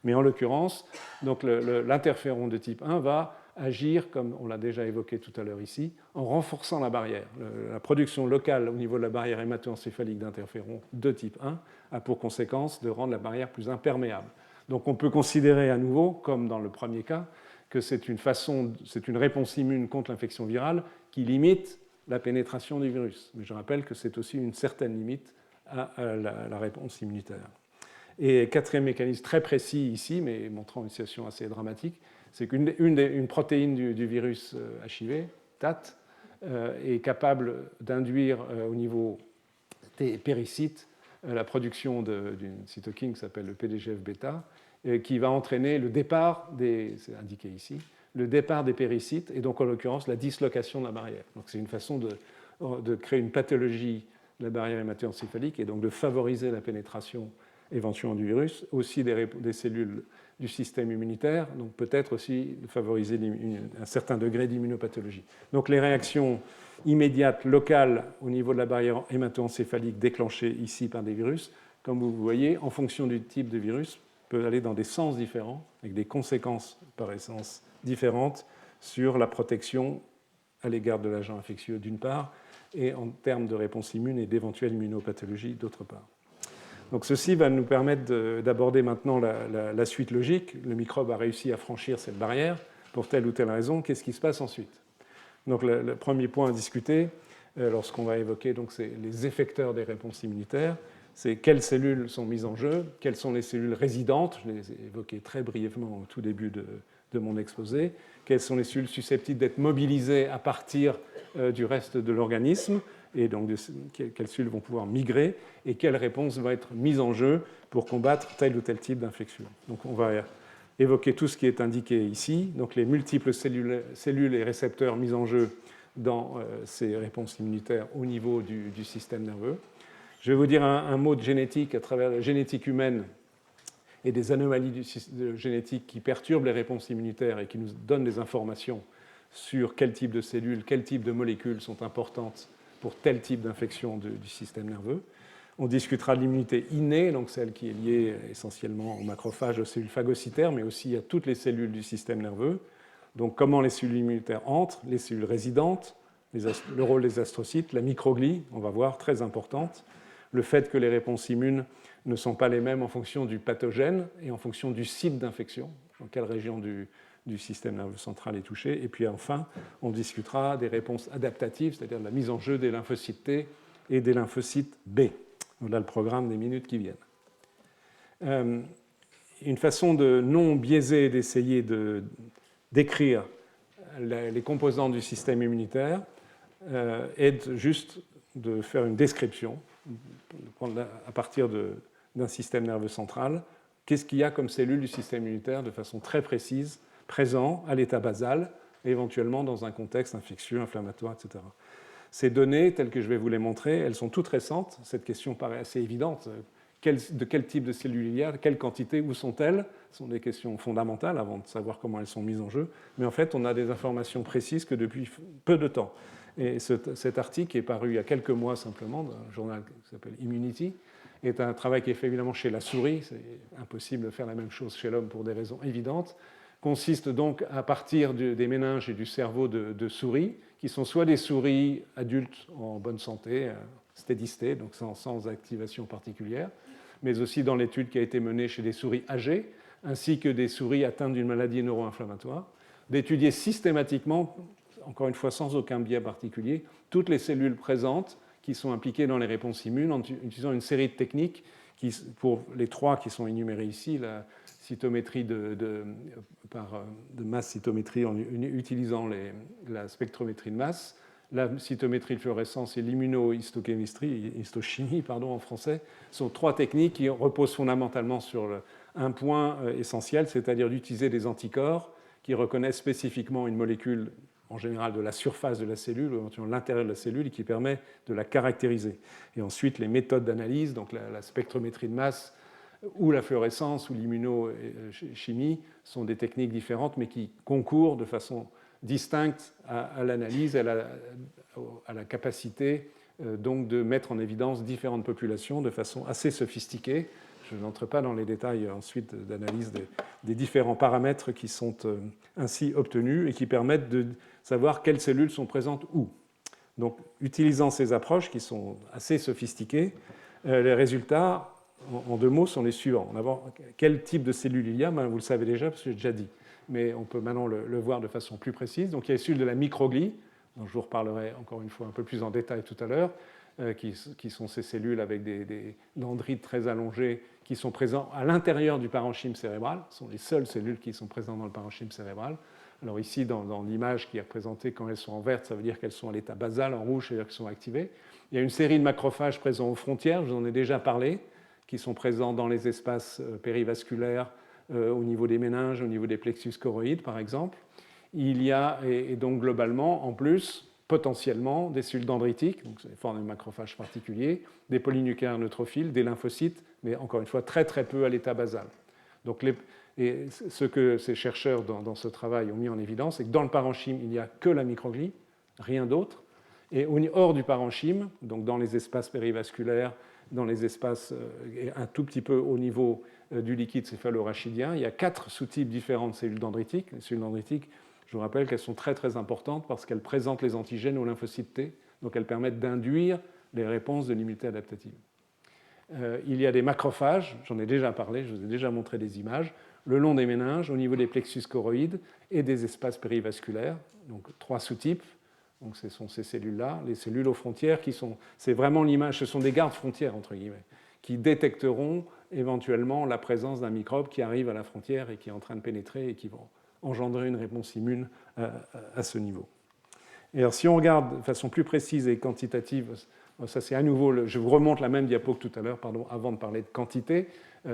Mais en l'occurrence, l'interféron de type 1 va agir, comme on l'a déjà évoqué tout à l'heure ici, en renforçant la barrière. La production locale au niveau de la barrière hémato-encéphalique d'interférons de type 1 a pour conséquence de rendre la barrière plus imperméable. Donc on peut considérer à nouveau, comme dans le premier cas, que c'est une réponse immune contre l'infection virale qui limite la pénétration du virus. Mais je rappelle que c'est aussi une certaine limite à la réponse immunitaire. Et quatrième mécanisme très précis ici, mais montrant une situation assez dramatique, c'est qu'une protéine du virus HIV, TAT, est capable d'induire au niveau des péricytes la production d'une cytokine qui s'appelle le PDGF-bêta, qui va entraîner le départ c'est indiqué ici, le départ des péricytes, et donc en l'occurrence la dislocation de la barrière. Donc c'est une façon de créer une pathologie de la barrière hémato-encéphalique et donc de favoriser la pénétration éventuellement du virus, aussi des cellules du système immunitaire, donc peut-être aussi favoriser un certain degré d'immunopathologie. Donc les réactions immédiates, locales, au niveau de la barrière hémato-encéphalique déclenchées ici par des virus, comme vous voyez, en fonction du type de virus, peut aller dans des sens différents, avec des conséquences par essence différentes sur la protection à l'égard de l'agent infectieux d'une part, et en termes de réponse immune et d'éventuelle immunopathologie d'autre part. Donc ceci va nous permettre d'aborder maintenant la suite logique. Le microbe a réussi à franchir cette barrière pour telle ou telle raison. Qu'est-ce qui se passe ensuite? Donc le premier point à discuter, lorsqu'on va évoquer donc, c'est les effecteurs des réponses immunitaires, c'est quelles cellules sont mises en jeu, quelles sont les cellules résidentes, je les ai évoquées très brièvement au tout début de mon exposé, quelles sont les cellules susceptibles d'être mobilisées à partir du reste de l'organisme, et donc quelles cellules vont pouvoir migrer, et quelles réponses vont être mises en jeu pour combattre tel ou tel type d'infection. Donc on va évoquer tout ce qui est indiqué ici, donc les multiples cellules et récepteurs mis en jeu dans ces réponses immunitaires au niveau du système nerveux. Je vais vous dire un mot de génétique à travers la génétique humaine et des anomalies génétiques qui perturbent les réponses immunitaires et qui nous donnent des informations sur quel type de cellules, quel type de molécules sont importantes pour tel type d'infection du système nerveux. On discutera de l'immunité innée, donc celle qui est liée essentiellement aux macrophages, aux cellules phagocytaires, mais aussi à toutes les cellules du système nerveux. Donc comment les cellules immunitaires entrent, les cellules résidentes, le rôle des astrocytes, la microglie, on va voir, très importante, le fait que les réponses immunes ne sont pas les mêmes en fonction du pathogène et en fonction du site d'infection, dans quelle région du système nerveux central est touché. Et puis enfin, on discutera des réponses adaptatives, c'est-à-dire la mise en jeu des lymphocytes T et des lymphocytes B. Voilà le programme des minutes qui viennent. Une façon de non biaisée d'essayer de décrire les composants du système immunitaire est juste de faire une description, de prendre à partir d'un système nerveux central, qu'est-ce qu'il y a comme cellules du système immunitaire de façon très précise, présent à l'état basal, et éventuellement dans un contexte infectieux, inflammatoire, etc. Ces données, telles que je vais vous les montrer, elles sont toutes récentes. Cette question paraît assez évidente. De quel type de cellules il y a, quelle quantité, où sont-elles? Ce sont des questions fondamentales avant de savoir comment elles sont mises en jeu. Mais en fait, on a des informations précises que depuis peu de temps. Et cet article est paru il y a quelques mois simplement, dans un journal qui s'appelle Immunity, est un travail qui est fait évidemment chez la souris. C'est impossible de faire la même chose chez l'homme pour des raisons évidentes. Consiste donc à partir des méninges et du cerveau de souris, qui sont soit des souris adultes en bonne santé, steady state, donc sans activation particulière, mais aussi dans l'étude qui a été menée chez des souris âgées, ainsi que des souris atteintes d'une maladie neuro-inflammatoire, d'étudier systématiquement, encore une fois sans aucun biais particulier, toutes les cellules présentes qui sont impliquées dans les réponses immunes en utilisant une série de techniques pour les trois qui sont énumérées ici, la cytométrie de masse cytométrie en utilisant la spectrométrie de masse, la cytométrie de fluorescence et l'immunohistochimie, en français, sont trois techniques qui reposent fondamentalement sur un point essentiel, c'est-à-dire d'utiliser des anticorps qui reconnaissent spécifiquement une molécule, en général de la surface de la cellule, ou éventuellement de l'intérieur de la cellule, et qui permet de la caractériser. Et ensuite, les méthodes d'analyse, donc la spectrométrie de masse, ou la fluorescence, ou l'immunochimie, sont des techniques différentes, mais qui concourent de façon distincte à l'analyse, à la capacité donc de mettre en évidence différentes populations de façon assez sophistiquée. Je n'entre pas dans les détails ensuite d'analyse des différents paramètres qui sont ainsi obtenus et qui permettent de savoir quelles cellules sont présentes où. Donc, utilisant ces approches qui sont assez sophistiquées, les résultats, en deux mots, sont les suivants. D'abord, quel type de cellules il y a, vous le savez déjà, parce que j'ai déjà dit, mais on peut maintenant le voir de façon plus précise. Donc, il y a les cellules de la microglie, dont je vous reparlerai encore une fois un peu plus en détail tout à l'heure, qui sont ces cellules avec des dendrites très allongés qui sont présents à l'intérieur du parenchyme cérébral. Ce sont les seules cellules qui sont présentes dans le parenchyme cérébral. Alors ici, dans l'image qui est représentée, quand elles sont en vert, ça veut dire qu'elles sont à l'état basal, en rouge, c'est-à-dire qu'elles sont activées. Il y a une série de macrophages présents aux frontières, je vous en ai déjà parlé, qui sont présents dans les espaces périvasculaires, au niveau des méninges, au niveau des plexus choroïdes, par exemple. Il y a, et donc globalement, en plus, potentiellement des cellules dendritiques, donc c'est des formes de macrophages particuliers, des polynucléaires neutrophiles, des lymphocytes, mais encore une fois très très peu à l'état basal. Donc et ce que ces chercheurs dans ce travail ont mis en évidence, c'est que dans le parenchyme, il n'y a que la microglie, rien d'autre. Et hors du parenchyme, donc dans les espaces périvasculaires, dans les espaces un tout petit peu au niveau du liquide céphalorachidien, il y a 4 sous-types différents de cellules dendritiques. Les cellules dendritiques, je vous rappelle qu'elles sont très très importantes parce qu'elles présentent les antigènes aux lymphocytes T, donc elles permettent d'induire les réponses de l'immunité adaptative. Il y a des macrophages, j'en ai déjà parlé, je vous ai déjà montré des images, le long des méninges, au niveau des plexus choroïdes et des espaces périvasculaires, donc 3 sous-types. Donc ce sont ces cellules-là, les cellules aux frontières c'est vraiment l'image, ce sont des gardes frontières entre guillemets, qui détecteront éventuellement la présence d'un microbe qui arrive à la frontière et qui est en train de pénétrer et qui vont engendrer une réponse immune à ce niveau. Et alors si on regarde de façon plus précise et quantitative, ça c'est à nouveau, je vous remonte la même diapo que tout à l'heure, pardon, avant de parler de quantité,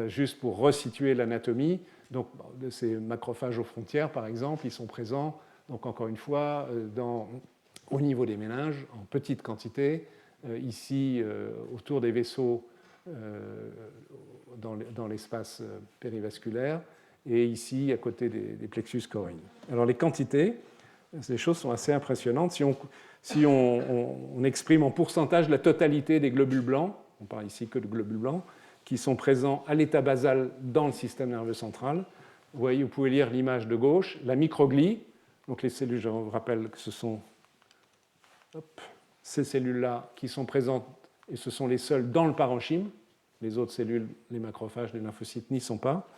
juste pour resituer l'anatomie. Donc de ces macrophages aux frontières par exemple, ils sont présents, donc encore une fois, au niveau des méninges, en petite quantité, ici autour des vaisseaux dans l'espace périvasculaire, et ici à côté des plexus choroïdes. Alors les quantités, ces choses sont assez impressionnantes. Si on exprime en pourcentage la totalité des globules blancs, on parle ici que de globules blancs, qui sont présents à l'état basal dans le système nerveux central, vous voyez, vous pouvez lire l'image de gauche, la microglie, donc les cellules, je vous rappelle que ce sont ces cellules-là qui sont présentes, et ce sont les seules dans le parenchyme. Les autres cellules, les macrophages, les lymphocytes n'y sont pas.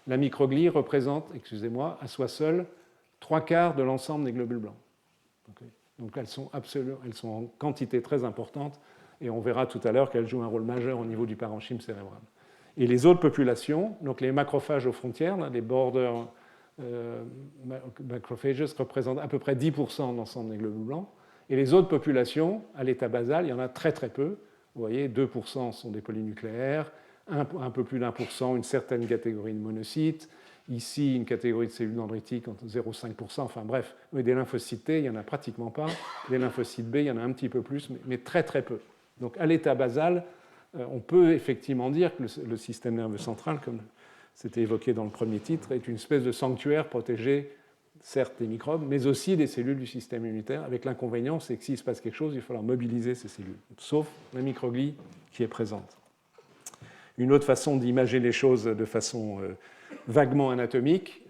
La microglie représente, excusez-moi, à soi seule, 3/4 de l'ensemble des globules blancs. Okay. Donc elles sont en quantité très importante, et on verra tout à l'heure qu'elles jouent un rôle majeur au niveau du parenchyme cérébral. Et les autres populations, donc les macrophages aux frontières, là, les border macrophages, représentent à peu près 10% de l'ensemble des globules blancs. Et les autres populations, à l'état basal, il y en a très très peu. Vous voyez, 2% sont des polynucléaires, un peu plus d'1%, une certaine catégorie de monocytes. Ici, une catégorie de cellules dendritiques entre 0,5%. Enfin bref, mais des lymphocytes T, il n'y en a pratiquement pas. Des lymphocytes B, il y en a un petit peu plus, mais très très peu. Donc à l'état basal, on peut effectivement dire que le système nerveux central, comme c'était évoqué dans le premier titre, est une espèce de sanctuaire protégé, certes des microbes, mais aussi des cellules du système immunitaire, avec l'inconvénient, c'est que s'il se passe quelque chose, il va falloir mobiliser ces cellules, sauf la microglie qui est présente. Une autre façon d'imager les choses de façon vaguement anatomique,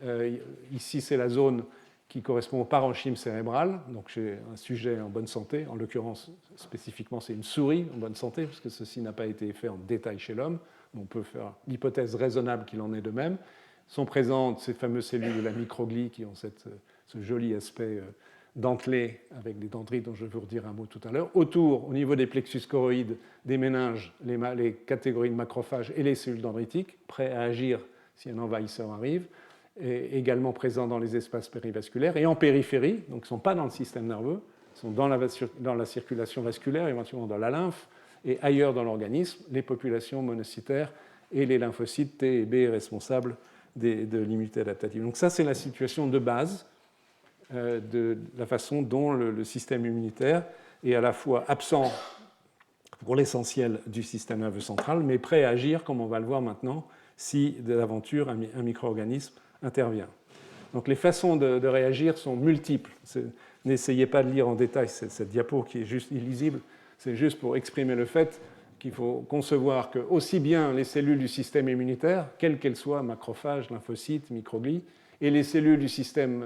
ici c'est la zone qui correspond au parenchyme cérébral, donc j'ai un sujet en bonne santé, en l'occurrence spécifiquement c'est une souris en bonne santé, parce que ceci n'a pas été fait en détail chez l'homme, mais on peut faire l'hypothèse raisonnable qu'il en est de même. Sont présentes ces fameuses cellules de la microglie qui ont ce joli aspect dentelé avec des dendrites dont je vais vous redire un mot tout à l'heure. Autour, au niveau des plexus choroïdes, des méninges, les catégories de macrophages et les cellules dendritiques, prêts à agir si un envahisseur arrive, et également présents dans les espaces périvasculaires. Et en périphérie, donc ils ne sont pas dans le système nerveux, ils sont dans la circulation vasculaire, éventuellement dans la lymphe, et ailleurs dans l'organisme, les populations monocytaires et les lymphocytes T et B responsables de l'immunité adaptative. Donc ça, c'est la situation de base de la façon dont le système immunitaire est à la fois absent pour l'essentiel du système nerveux central, mais prêt à agir, comme on va le voir maintenant, si de l'aventure un micro-organisme intervient. Donc les façons de réagir sont multiples. N'essayez pas de lire en détail cette diapo qui est juste illisible, c'est juste pour exprimer le fait qu'il faut concevoir que aussi bien les cellules du système immunitaire, quelles qu'elles soient, macrophages, lymphocytes, microglies, et les cellules du système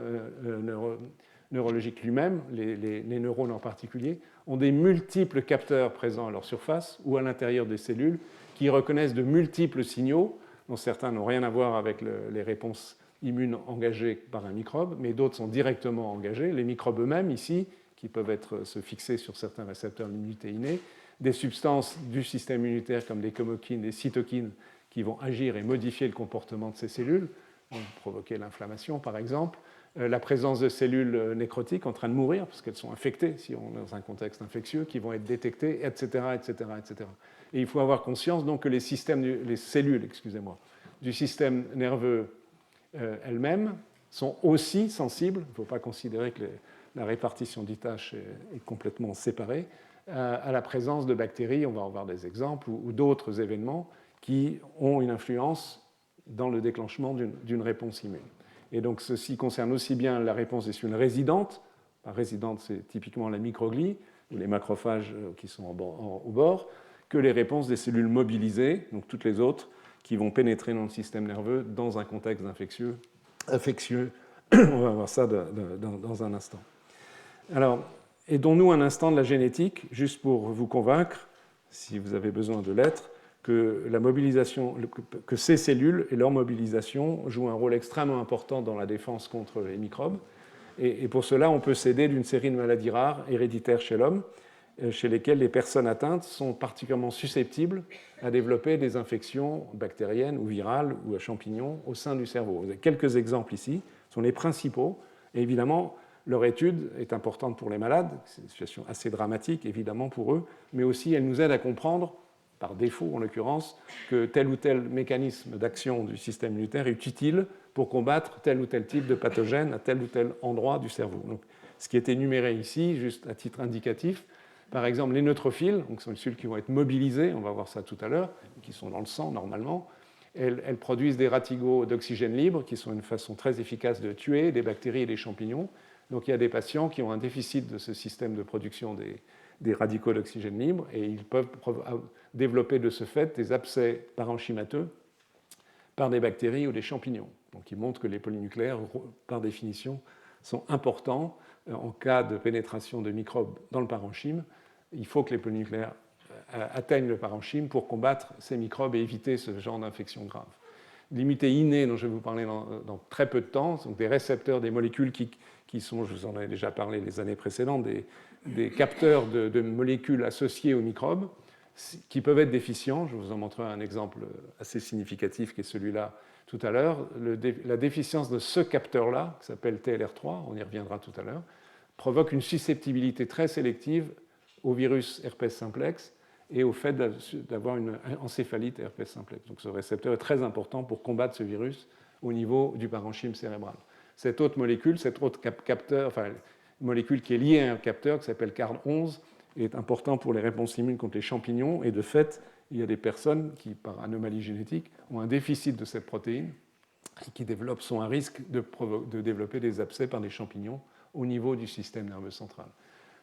neurologique lui-même, les neurones en particulier, ont des multiples capteurs présents à leur surface ou à l'intérieur des cellules qui reconnaissent de multiples signaux, dont certains n'ont rien à voir avec les réponses immunes engagées par un microbe, mais d'autres sont directement engagés. Les microbes eux-mêmes, ici, qui peuvent se fixer sur certains récepteurs d'immunité innée, des substances du système immunitaire comme des chemokines, des cytokines qui vont agir et modifier le comportement de ces cellules, vont provoquer l'inflammation par exemple, la présence de cellules nécrotiques en train de mourir parce qu'elles sont infectées si on est dans un contexte infectieux, qui vont être détectées, etc., etc., etc. Et il faut avoir conscience donc que les cellules du système nerveux elles-mêmes sont aussi sensibles. Il ne faut pas considérer que la répartition des tâches est complètement séparée, à la présence de bactéries, on va en voir des exemples, ou d'autres événements qui ont une influence dans le déclenchement d'une réponse immune. Et donc ceci concerne aussi bien la réponse des cellules résidentes, la résidente c'est typiquement la microglie, ou les macrophages qui sont au bord, que les réponses des cellules mobilisées, donc toutes les autres, qui vont pénétrer dans le système nerveux dans un contexte infectieux. On va voir ça dans un instant. Alors, aidons-nous un instant de la génétique, juste pour vous convaincre, si vous avez besoin de l'être, que ces cellules et leur mobilisation jouent un rôle extrêmement important dans la défense contre les microbes. Et pour cela, on peut s'aider d'une série de maladies rares, héréditaires chez l'homme, chez lesquelles les personnes atteintes sont particulièrement susceptibles à développer des infections bactériennes ou virales ou à champignons au sein du cerveau. Vous avez quelques exemples ici, ce sont les principaux. Et évidemment, leur étude est importante pour les malades, c'est une situation assez dramatique évidemment pour eux, mais aussi elle nous aide à comprendre, par défaut en l'occurrence, que tel ou tel mécanisme d'action du système immunitaire est utile pour combattre tel ou tel type de pathogène à tel ou tel endroit du cerveau. Donc, ce qui est énuméré ici, juste à titre indicatif, par exemple, les neutrophiles, donc ce sont les cellules qui vont être mobilisées, on va voir ça tout à l'heure, qui sont dans le sang normalement, elles produisent des ratigos d'oxygène libre, qui sont une façon très efficace de tuer des bactéries et des champignons. Donc il y a des patients qui ont un déficit de ce système de production des radicaux d'oxygène libre, et ils peuvent développer de ce fait des abcès parenchymateux par des bactéries ou des champignons. Donc ils montrent que les polynucléaires, par définition, sont importants en cas de pénétration de microbes dans le parenchyme. Il faut que les polynucléaires atteignent le parenchyme pour combattre ces microbes et éviter ce genre d'infection grave. L'immunité innée dont je vais vous parler dans très peu de temps, sont des récepteurs, des molécules qui sont, je vous en ai déjà parlé les années précédentes, des capteurs de molécules associées aux microbes qui peuvent être déficients. Je vous en montrerai un exemple assez significatif qui est celui-là tout à l'heure. La déficience de ce capteur-là, qui s'appelle TLR3, on y reviendra tout à l'heure, provoque une susceptibilité très sélective au virus herpès simplex et au fait d'avoir une encéphalite herpès simplex. Donc ce récepteur est très important pour combattre ce virus au niveau du parenchyme cérébral. Cette autre molécule, cet autre capteur, enfin, molécule qui est liée à un capteur qui s'appelle CARD11, est important pour les réponses immunes contre les champignons. Et de fait, il y a des personnes qui, par anomalie génétique, ont un déficit de cette protéine et qui sont à risque de développer des abcès par des champignons au niveau du système nerveux central.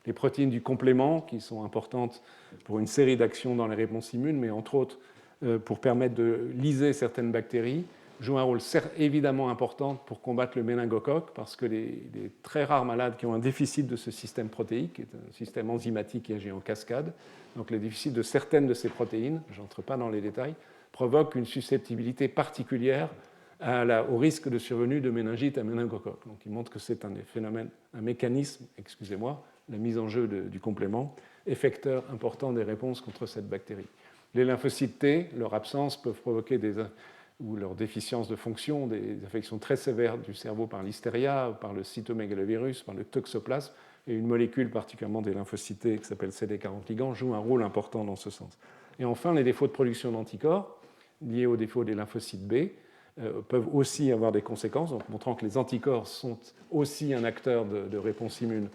Les protéines du complément, qui sont importantes pour une série d'actions dans les réponses immunes, mais entre autres pour permettre de lyser certaines bactéries, jouent un rôle évidemment important pour combattre le méningocoque, parce que les très rares malades qui ont un déficit de ce système protéique, qui est un système enzymatique qui agit en cascade, donc les déficits de certaines de ces protéines, je n'entre pas dans les détails, provoquent une susceptibilité particulière au risque de survenue de méningite à méningocoque. Donc il montre que c'est un phénomène, un mécanisme, la mise en jeu du complément, effecteur important des réponses contre cette bactérie. Les lymphocytes T, leur absence, peuvent provoquer ou leur déficience de fonction, des affections très sévères du cerveau par l'hystéria, par le cytomégalovirus, par le toxoplasme, et une molécule particulièrement des lymphocytes T qui s'appelle CD40 ligand joue un rôle important dans ce sens. Et enfin, les défauts de production d'anticorps liés aux défauts des lymphocytes B peuvent aussi avoir des conséquences, donc montrant que les anticorps sont aussi un acteur de réponse immune,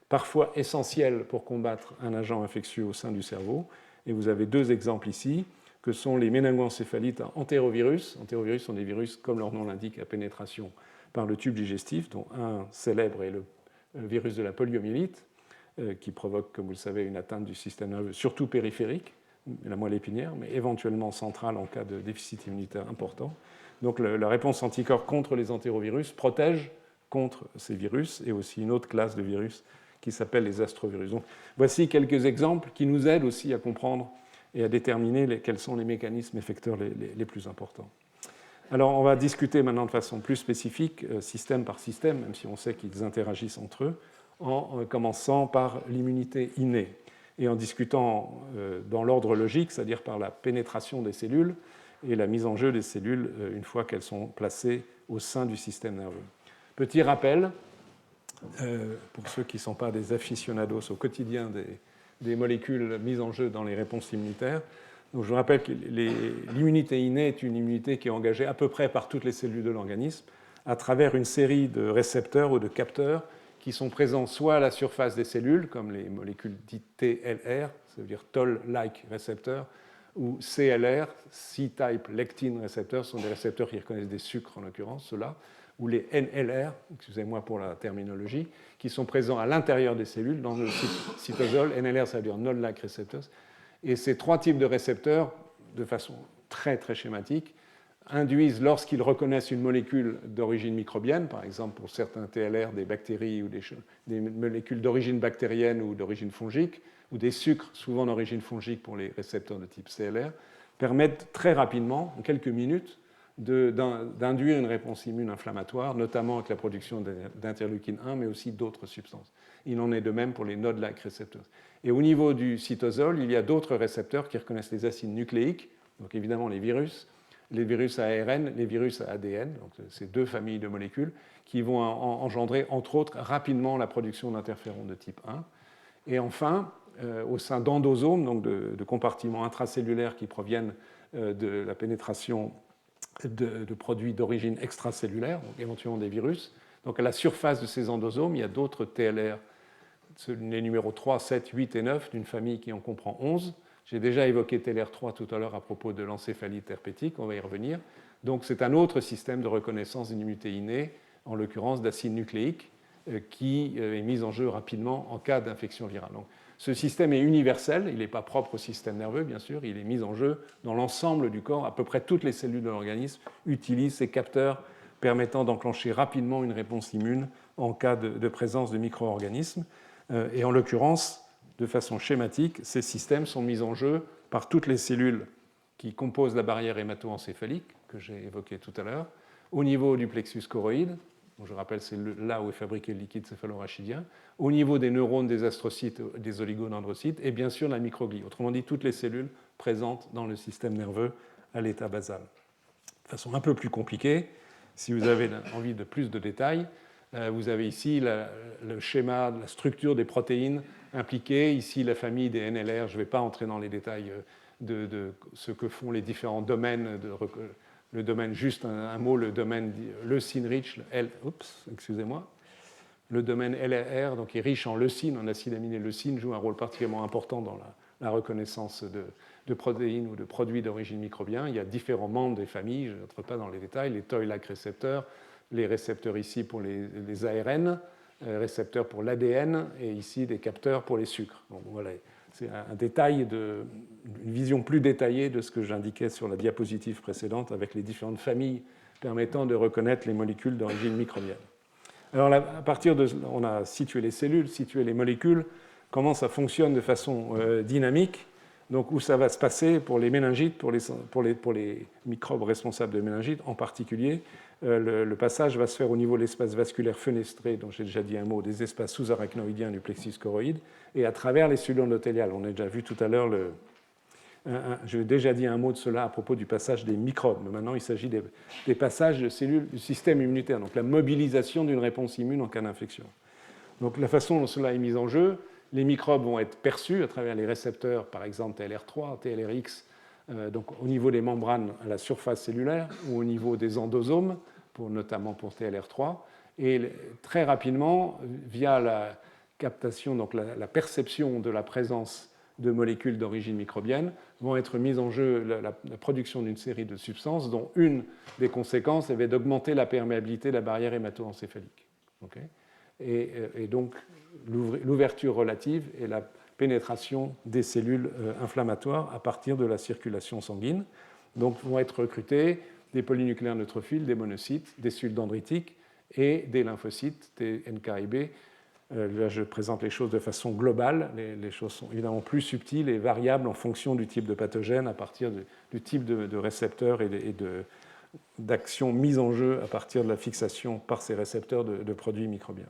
parfois essentiel pour combattre un agent infectieux au sein du cerveau. Et vous avez deux exemples ici, que sont les méningoencéphalites à entérovirus. Entérovirus sont des virus, comme leur nom l'indique, à pénétration par le tube digestif, dont un célèbre est le virus de la poliomyélite, qui provoque, comme vous le savez, une atteinte du système nerveux, surtout périphérique, la moelle épinière, mais éventuellement centrale en cas de déficit immunitaire important. Donc la réponse anticorps contre les entérovirus protège contre ces virus, et aussi une autre classe de virus qui s'appelle les astrovirus. Donc, voici quelques exemples qui nous aident aussi à comprendre et à déterminer quels sont les mécanismes effecteurs les plus importants. Alors, on va discuter maintenant de façon plus spécifique, système par système, même si on sait qu'ils interagissent entre eux, en commençant par l'immunité innée, et en discutant dans l'ordre logique, c'est-à-dire par la pénétration des cellules et la mise en jeu des cellules une fois qu'elles sont placées au sein du système nerveux. Petit rappel, pour ceux qui ne sont pas des aficionados au quotidien des molécules mises en jeu dans les réponses immunitaires. Donc je vous rappelle que l'immunité innée est une immunité qui est engagée à peu près par toutes les cellules de l'organisme à travers une série de récepteurs ou de capteurs qui sont présents soit à la surface des cellules, comme les molécules dites TLR, ça veut dire Toll-like récepteurs, ou CLR, C-type lectin récepteurs, sont des récepteurs qui reconnaissent des sucres en l'occurrence, ceux-là, ou les NLR, excusez-moi pour la terminologie, qui sont présents à l'intérieur des cellules, dans le cytosol. NLR, ça veut dire non-like receptors. Et ces trois types de récepteurs, de façon très très schématique, induisent, lorsqu'ils reconnaissent une molécule d'origine microbienne, par exemple pour certains TLR, des bactéries ou des molécules d'origine bactérienne ou d'origine fongique, ou des sucres souvent d'origine fongique pour les récepteurs de type CLR, permettent très rapidement, en quelques minutes, d'induire une réponse immune inflammatoire, notamment avec la production d'interleukine 1, mais aussi d'autres substances. Il en est de même pour les node-like récepteurs. Et au niveau du cytosol, il y a d'autres récepteurs qui reconnaissent les acides nucléiques, donc évidemment les virus à ARN, les virus à ADN, donc ces deux familles de molécules, qui vont engendrer, entre autres, rapidement la production d'interférons de type 1. Et enfin, au sein d'endosomes, donc de compartiments intracellulaires qui proviennent de la pénétration de produits d'origine extracellulaire, donc éventuellement des virus. Donc à la surface de ces endosomes, il y a d'autres TLR, les numéros 3, 7, 8 et 9, d'une famille qui en comprend 11. J'ai déjà évoqué TLR3 tout à l'heure à propos de l'encéphalite herpétique, on va y revenir. Donc c'est un autre système de reconnaissance d'une immunité innée, en l'occurrence d'acide nucléique, qui est mis en jeu rapidement en cas d'infection virale. Donc, ce système est universel, il n'est pas propre au système nerveux, bien sûr, il est mis en jeu dans l'ensemble du corps. À peu près toutes les cellules de l'organisme utilisent ces capteurs permettant d'enclencher rapidement une réponse immune en cas de présence de micro-organismes. Et en l'occurrence, de façon schématique, ces systèmes sont mis en jeu par toutes les cellules qui composent la barrière hémato-encéphalique, que j'ai évoquée tout à l'heure, au niveau du plexus choroïde, donc je rappelle, c'est là où est fabriqué le liquide céphalorachidien, au niveau des neurones, des astrocytes, des oligodendrocytes, et bien sûr la microglie. Autrement dit, toutes les cellules présentes dans le système nerveux à l'état basal. De façon un peu plus compliquée, si vous avez envie de plus de détails, vous avez ici le schéma, la structure des protéines impliquées, ici la famille des NLR, je ne vais pas entrer dans les détails de ce que font les différents domaines le domaine, juste un mot, le domaine leucine-rich, le domaine LRR, donc est riche en leucine, en acide aminé leucine, joue un rôle particulièrement important dans la reconnaissance de protéines ou de produits d'origine microbienne. Il y a différents membres des familles, je n'entre pas dans les détails, les Toll-like récepteurs, les récepteurs ici pour les ARN, récepteurs pour l'ADN, et ici des capteurs pour les sucres. Donc, voilà. C'est un détail, une vision plus détaillée de ce que j'indiquais sur la diapositive précédente avec les différentes familles permettant de reconnaître les molécules d'origine microbienne. Alors, à partir de, on a situé les cellules, situé les molécules, comment ça fonctionne de façon dynamique, donc où ça va se passer pour les méningites, pour les microbes responsables de méningites en particulier. Le passage va se faire au niveau de l'espace vasculaire fenestré, dont j'ai déjà dit un mot, des espaces sous-arachnoïdiens du plexus choroïde, et à travers les cellules endothéliales. On a déjà vu tout à l'heure, j'ai déjà dit un mot de cela à propos du passage des microbes. Mais maintenant, il s'agit des passages de cellules du système immunitaire, donc la mobilisation d'une réponse immune en cas d'infection. Donc la façon dont cela est mis en jeu, les microbes vont être perçus à travers les récepteurs, par exemple TLR3, TLRX, donc au niveau des membranes à la surface cellulaire ou au niveau des endosomes, notamment pour TLR3, et très rapidement, via la captation, donc la perception de la présence de molécules d'origine microbienne, vont être mises en jeu la production d'une série de substances dont une des conséquences est d'augmenter la perméabilité de la barrière hémato-encéphalique. Okay, et donc l'ouverture relative et la pénétration des cellules inflammatoires à partir de la circulation sanguine. Donc vont être recrutés des polynucléaires neutrophiles, des monocytes, des cellules dendritiques et des lymphocytes, des NK et B. Là, je présente les choses de façon globale. Les choses sont évidemment plus subtiles et variables en fonction du type de pathogène, à partir du type de récepteurs et d'actions mises en jeu à partir de la fixation par ces récepteurs de produits microbiens.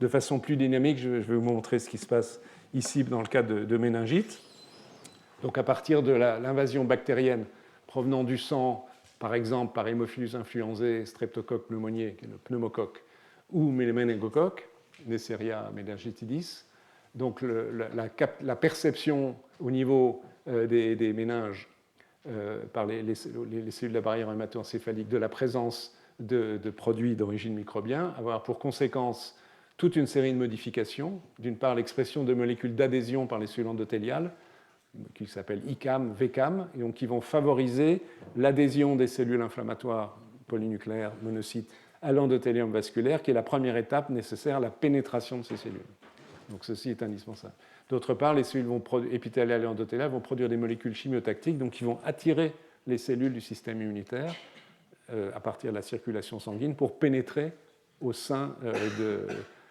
De façon plus dynamique, je vais vous montrer ce qui se passe ici dans le cas de méningite. Donc à partir de l'invasion bactérienne provenant du sang, par exemple par Haemophilus influenzae, Streptocoque pneumoniae, qui est le pneumocoque, ou méningocoque, Neisseria meningitidis. Donc la perception au niveau des méninges par les cellules de la barrière hémato-encéphalique de la présence de produits d'origine microbienne, avoir pour conséquence toute une série de modifications. D'une part, l'expression de molécules d'adhésion par les cellules endothéliales, qui s'appellent ICAM, VCAM, et donc qui vont favoriser l'adhésion des cellules inflammatoires polynucléaires monocytes à l'endothélium vasculaire, qui est la première étape nécessaire à la pénétration de ces cellules. Donc ceci est indispensable. D'autre part, les cellules épithéliales et endothéliales vont produire des molécules chimiotactiques, donc qui vont attirer les cellules du système immunitaire à partir de la circulation sanguine pour pénétrer au sein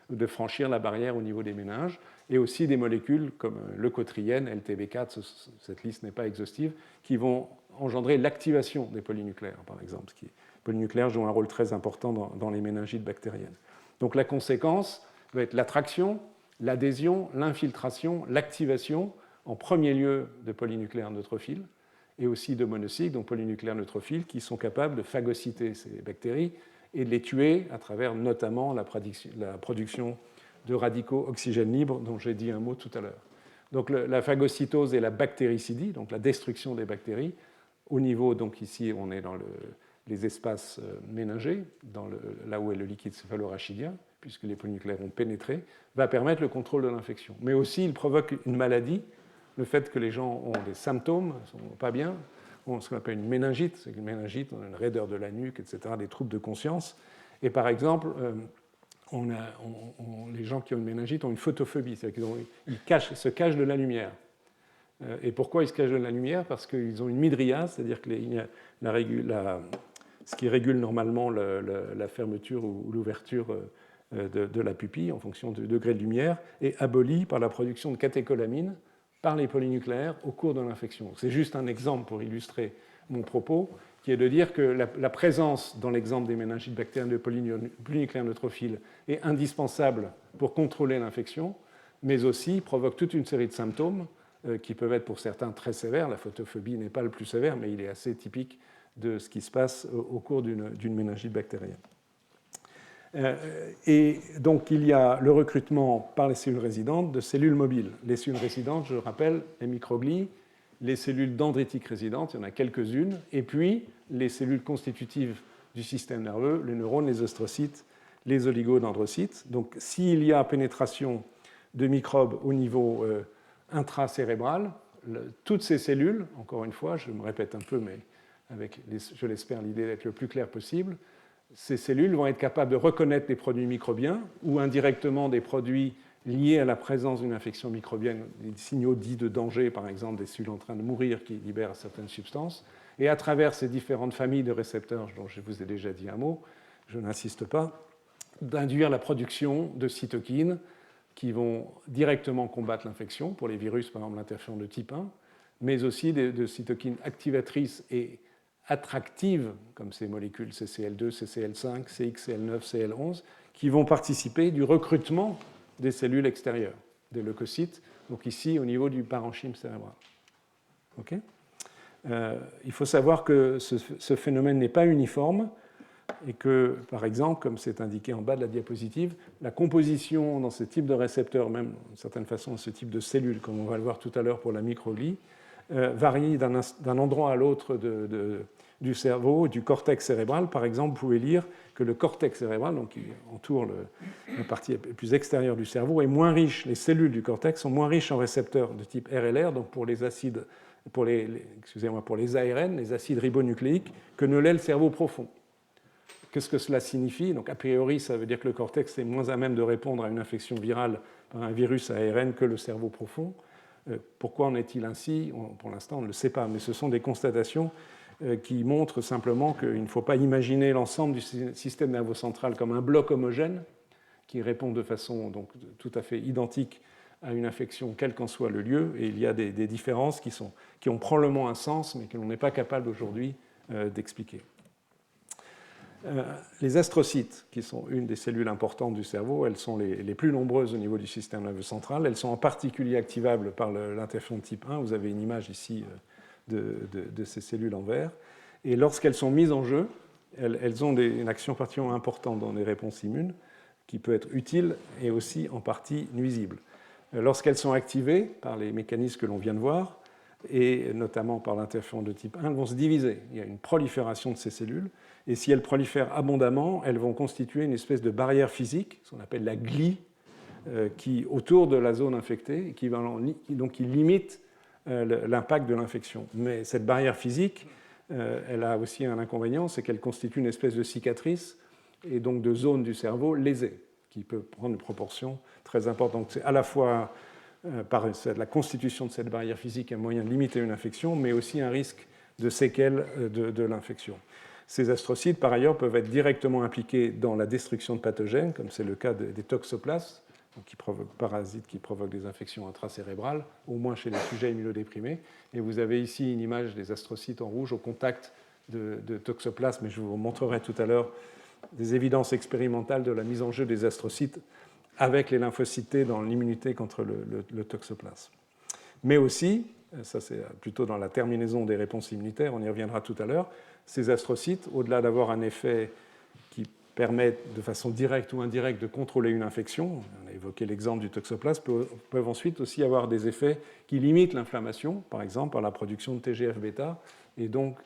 de franchir la barrière au niveau des méninges, et aussi des molécules comme leucotriène, LTB4, cette liste n'est pas exhaustive, qui vont engendrer l'activation des polynucléaires, par exemple. Les polynucléaires jouent un rôle très important dans les méningites bactériennes. Donc la conséquence va être l'attraction, l'adhésion, l'infiltration, l'activation, en premier lieu de polynucléaires neutrophiles, et aussi de monocytes, donc polynucléaires neutrophiles, qui sont capables de phagocyter ces bactéries et de les tuer à travers notamment la production de radicaux oxygène libres, dont j'ai dit un mot tout à l'heure. Donc la phagocytose et la bactéricidie, donc la destruction des bactéries, au niveau, donc ici on est dans les espaces méningés, là où est le liquide céphalorachidien, puisque les polynucléaires ont pénétré, va permettre le contrôle de l'infection. Mais aussi, il provoque une maladie, le fait que les gens ont des symptômes, ne sont pas bien, ont ce qu'on appelle une méningite, c'est une méningite, on a une raideur de la nuque, etc., des troubles de conscience. Et par exemple, les gens qui ont une méningite ont une photophobie, c'est-à-dire qu'ils se cachent de la lumière. Et pourquoi ils se cachent de la lumière? Parce qu'ils ont une mydriase, c'est-à-dire que ce qui régule normalement la fermeture ou l'ouverture de la pupille en fonction du degré de lumière est aboli par la production de catécholamine par les polynucléaires au cours de l'infection. C'est juste un exemple pour illustrer mon propos, qui est de dire que la présence, dans l'exemple des méningites bactériennes de polynucléaires neutrophiles, est indispensable pour contrôler l'infection, mais aussi provoque toute une série de symptômes qui peuvent être pour certains très sévères. La photophobie n'est pas le plus sévère, mais il est assez typique de ce qui se passe au cours d'une méningite bactérienne. Et donc, il y a le recrutement par les cellules résidentes de cellules mobiles. Les cellules résidentes, je rappelle, les microglies, les cellules dendritiques résidentes, il y en a quelques-unes, et puis les cellules constitutives du système nerveux, les neurones, les astrocytes, les oligodendrocytes. Donc, s'il y a pénétration de microbes au niveau intracérébral, toutes ces cellules, encore une fois, je me répète un peu, mais avec, je l'espère, l'idée d'être le plus clair possible, ces cellules vont être capables de reconnaître des produits microbiens ou indirectement des produits liés à la présence d'une infection microbienne, des signaux dits de danger, par exemple des cellules en train de mourir qui libèrent certaines substances. Et à travers ces différentes familles de récepteurs, dont je vous ai déjà dit un mot, je n'insiste pas, d'induire la production de cytokines qui vont directement combattre l'infection, pour les virus, par exemple l'interféron de type 1, mais aussi de cytokines activatrices et attractives, comme ces molécules CCL2, CCL5, CXCL9, CL11, qui vont participer du recrutement des cellules extérieures, des leucocytes, donc ici au niveau du parenchyme cérébral. Okay, il faut savoir que ce phénomène n'est pas uniforme et que, par exemple, comme c'est indiqué en bas de la diapositive, la composition dans ce type de récepteurs, même d'une certaine façon ce type de cellules, comme on va le voir tout à l'heure pour la microglie, varie d'un endroit à l'autre du cerveau, du cortex cérébral. Par exemple, vous pouvez lire que le cortex cérébral, donc qui entoure la partie la plus extérieure du cerveau, est moins riche, les cellules du cortex sont moins riches en récepteurs de type RLR, donc pour les acides, pour les ARN, les acides ribonucléiques, que ne l'est le cerveau profond. Qu'est-ce que cela signifie? Donc, a priori, ça veut dire que le cortex est moins à même de répondre à une infection virale par un virus ARN que le cerveau profond. Pourquoi en est-il ainsi? Pour l'instant, on ne le sait pas, mais ce sont des constatations qui montrent simplement qu'il ne faut pas imaginer l'ensemble du système nerveux central comme un bloc homogène qui répond de façon donc, tout à fait identique à une infection, quel qu'en soit le lieu, et il y a des différences qui ont probablement un sens, mais que l'on n'est pas capable aujourd'hui d'expliquer. Les astrocytes, qui sont une des cellules importantes du cerveau, elles sont les plus nombreuses au niveau du système nerveux central. Elles sont en particulier activables par l'interféron de type 1. Vous avez une image ici de ces cellules en vert. Et lorsqu'elles sont mises en jeu, elles ont une action particulièrement importante dans les réponses immunes, qui peut être utile et aussi en partie nuisible. Lorsqu'elles sont activées par les mécanismes que l'on vient de voir, et notamment par l'interféron de type 1, elles vont se diviser. Il y a une prolifération de ces cellules, et si elles prolifèrent abondamment, elles vont constituer une espèce de barrière physique, ce qu'on appelle la glie, qui autour de la zone infectée, qui limite l'impact de l'infection. Mais cette barrière physique, elle a aussi un inconvénient, c'est qu'elle constitue une espèce de cicatrice et donc de zone du cerveau lésée, qui peut prendre une proportion très importante. Donc c'est à la fois par la constitution de cette barrière physique un moyen de limiter une infection, mais aussi un risque de séquelles de l'infection. Ces astrocytes, par ailleurs, peuvent être directement impliqués dans la destruction de pathogènes, comme c'est le cas des toxoplasmes, parasites qui provoquent des infections intracérébrales, au moins chez les sujets immunodéprimés. Et vous avez ici une image des astrocytes en rouge au contact de toxoplasmes, et je vous montrerai tout à l'heure des évidences expérimentales de la mise en jeu des astrocytes avec les lymphocytes T dans l'immunité contre le toxoplasme. Mais aussi, ça c'est plutôt dans la terminaison des réponses immunitaires, on y reviendra tout à l'heure, ces astrocytes, au-delà d'avoir un effet qui permet de façon directe ou indirecte de contrôler une infection, on a évoqué l'exemple du toxoplasme, peuvent ensuite aussi avoir des effets qui limitent l'inflammation, par exemple par la production de TGF-bêta, et donc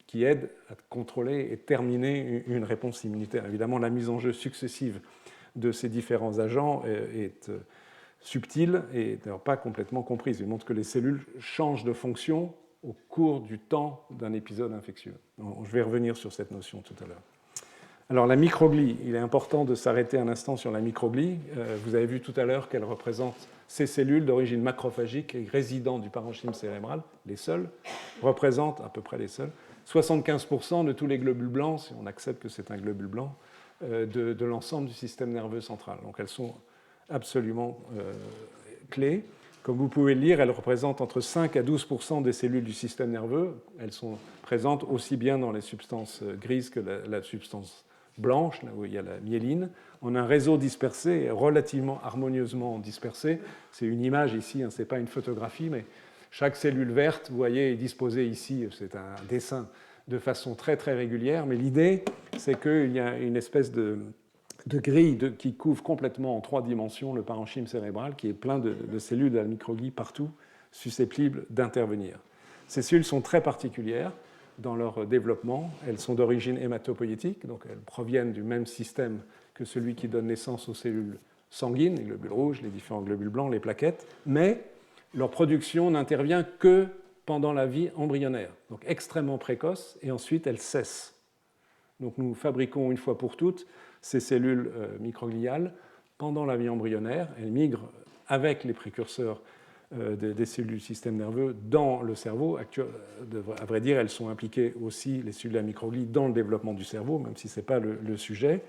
qui aident à contrôler et terminer une réponse immunitaire. Évidemment, la mise en jeu successive de ces différents agents est subtile et d'ailleurs pas complètement comprise. Il montre que les cellules changent de fonction au cours du temps d'un épisode infectieux. Je vais revenir sur cette notion tout à l'heure. Alors la microglie, il est important de s'arrêter un instant sur la microglie. Vous avez vu tout à l'heure qu'elle représente ces cellules d'origine macrophagique et résidant du parenchyme cérébral, les seules, représentent à peu près les seules, 75% de tous les globules blancs, si on accepte que c'est un globule blanc, de l'ensemble du système nerveux central. Donc elles sont absolument clés. Comme vous pouvez le lire, elles représentent entre 5 à 12% des cellules du système nerveux. Elles sont présentes aussi bien dans les substances grises que la substance blanche, là où il y a la myéline. On a un réseau dispersé, relativement harmonieusement dispersé. C'est une image ici, ce n'est pas une photographie, mais chaque cellule verte, vous voyez, est disposée ici, c'est un dessin de façon très très régulière, mais l'idée, c'est qu'il y a une espèce de grille qui couvre complètement en 3 dimensions le parenchyme cérébral, qui est plein de cellules de la microglie partout, susceptibles d'intervenir. Ces cellules sont très particulières dans leur développement. Elles sont d'origine hématopoïétique, donc elles proviennent du même système que celui qui donne naissance aux cellules sanguines, les globules rouges, les différents globules blancs, les plaquettes, mais leur production n'intervient que pendant la vie embryonnaire, donc extrêmement précoce, et ensuite elles cessent. Donc nous fabriquons une fois pour toutes ces cellules microgliales pendant la vie embryonnaire. Elles migrent avec les précurseurs des cellules du système nerveux dans le cerveau. À vrai dire, elles sont impliquées aussi, les cellules à microglie, dans le développement du cerveau, même si ce n'est pas le sujet.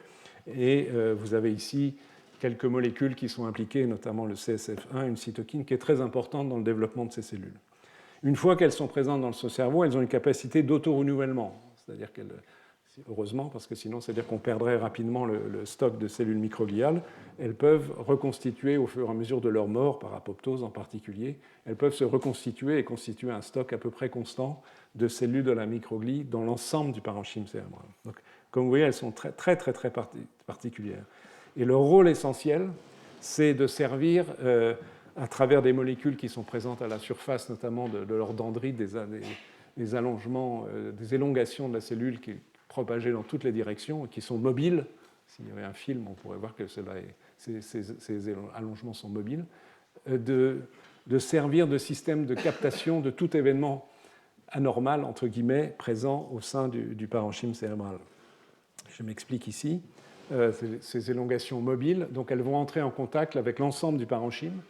Et vous avez ici quelques molécules qui sont impliquées, notamment le CSF1, une cytokine qui est très importante dans le développement de ces cellules. Une fois qu'elles sont présentes dans le cerveau, elles ont une capacité d'auto-renouvellement, c'est-à-dire qu'elles, heureusement, parce que sinon, c'est-à-dire qu'on perdrait rapidement le stock de cellules microgliales. Elles peuvent reconstituer au fur et à mesure de leur mort, par apoptose en particulier, elles peuvent se reconstituer et constituer un stock à peu près constant de cellules de la microglie dans l'ensemble du parenchyme cérébral. Donc, comme vous voyez, elles sont très, très, très, très particulières. Et leur rôle essentiel, c'est de servir, à travers des molécules qui sont présentes à la surface, notamment de leur dendrite, des allongements, des élongations de la cellule qui propagées dans toutes les directions et qui sont mobiles. S'il y avait un film, on pourrait voir que ces allongements sont mobiles, de servir de système de captation de tout événement anormal, entre guillemets, présent au sein du parenchyme cérébral. Je m'explique ici. Ces élongations mobiles, donc elles vont entrer en contact avec l'ensemble du parenchyme,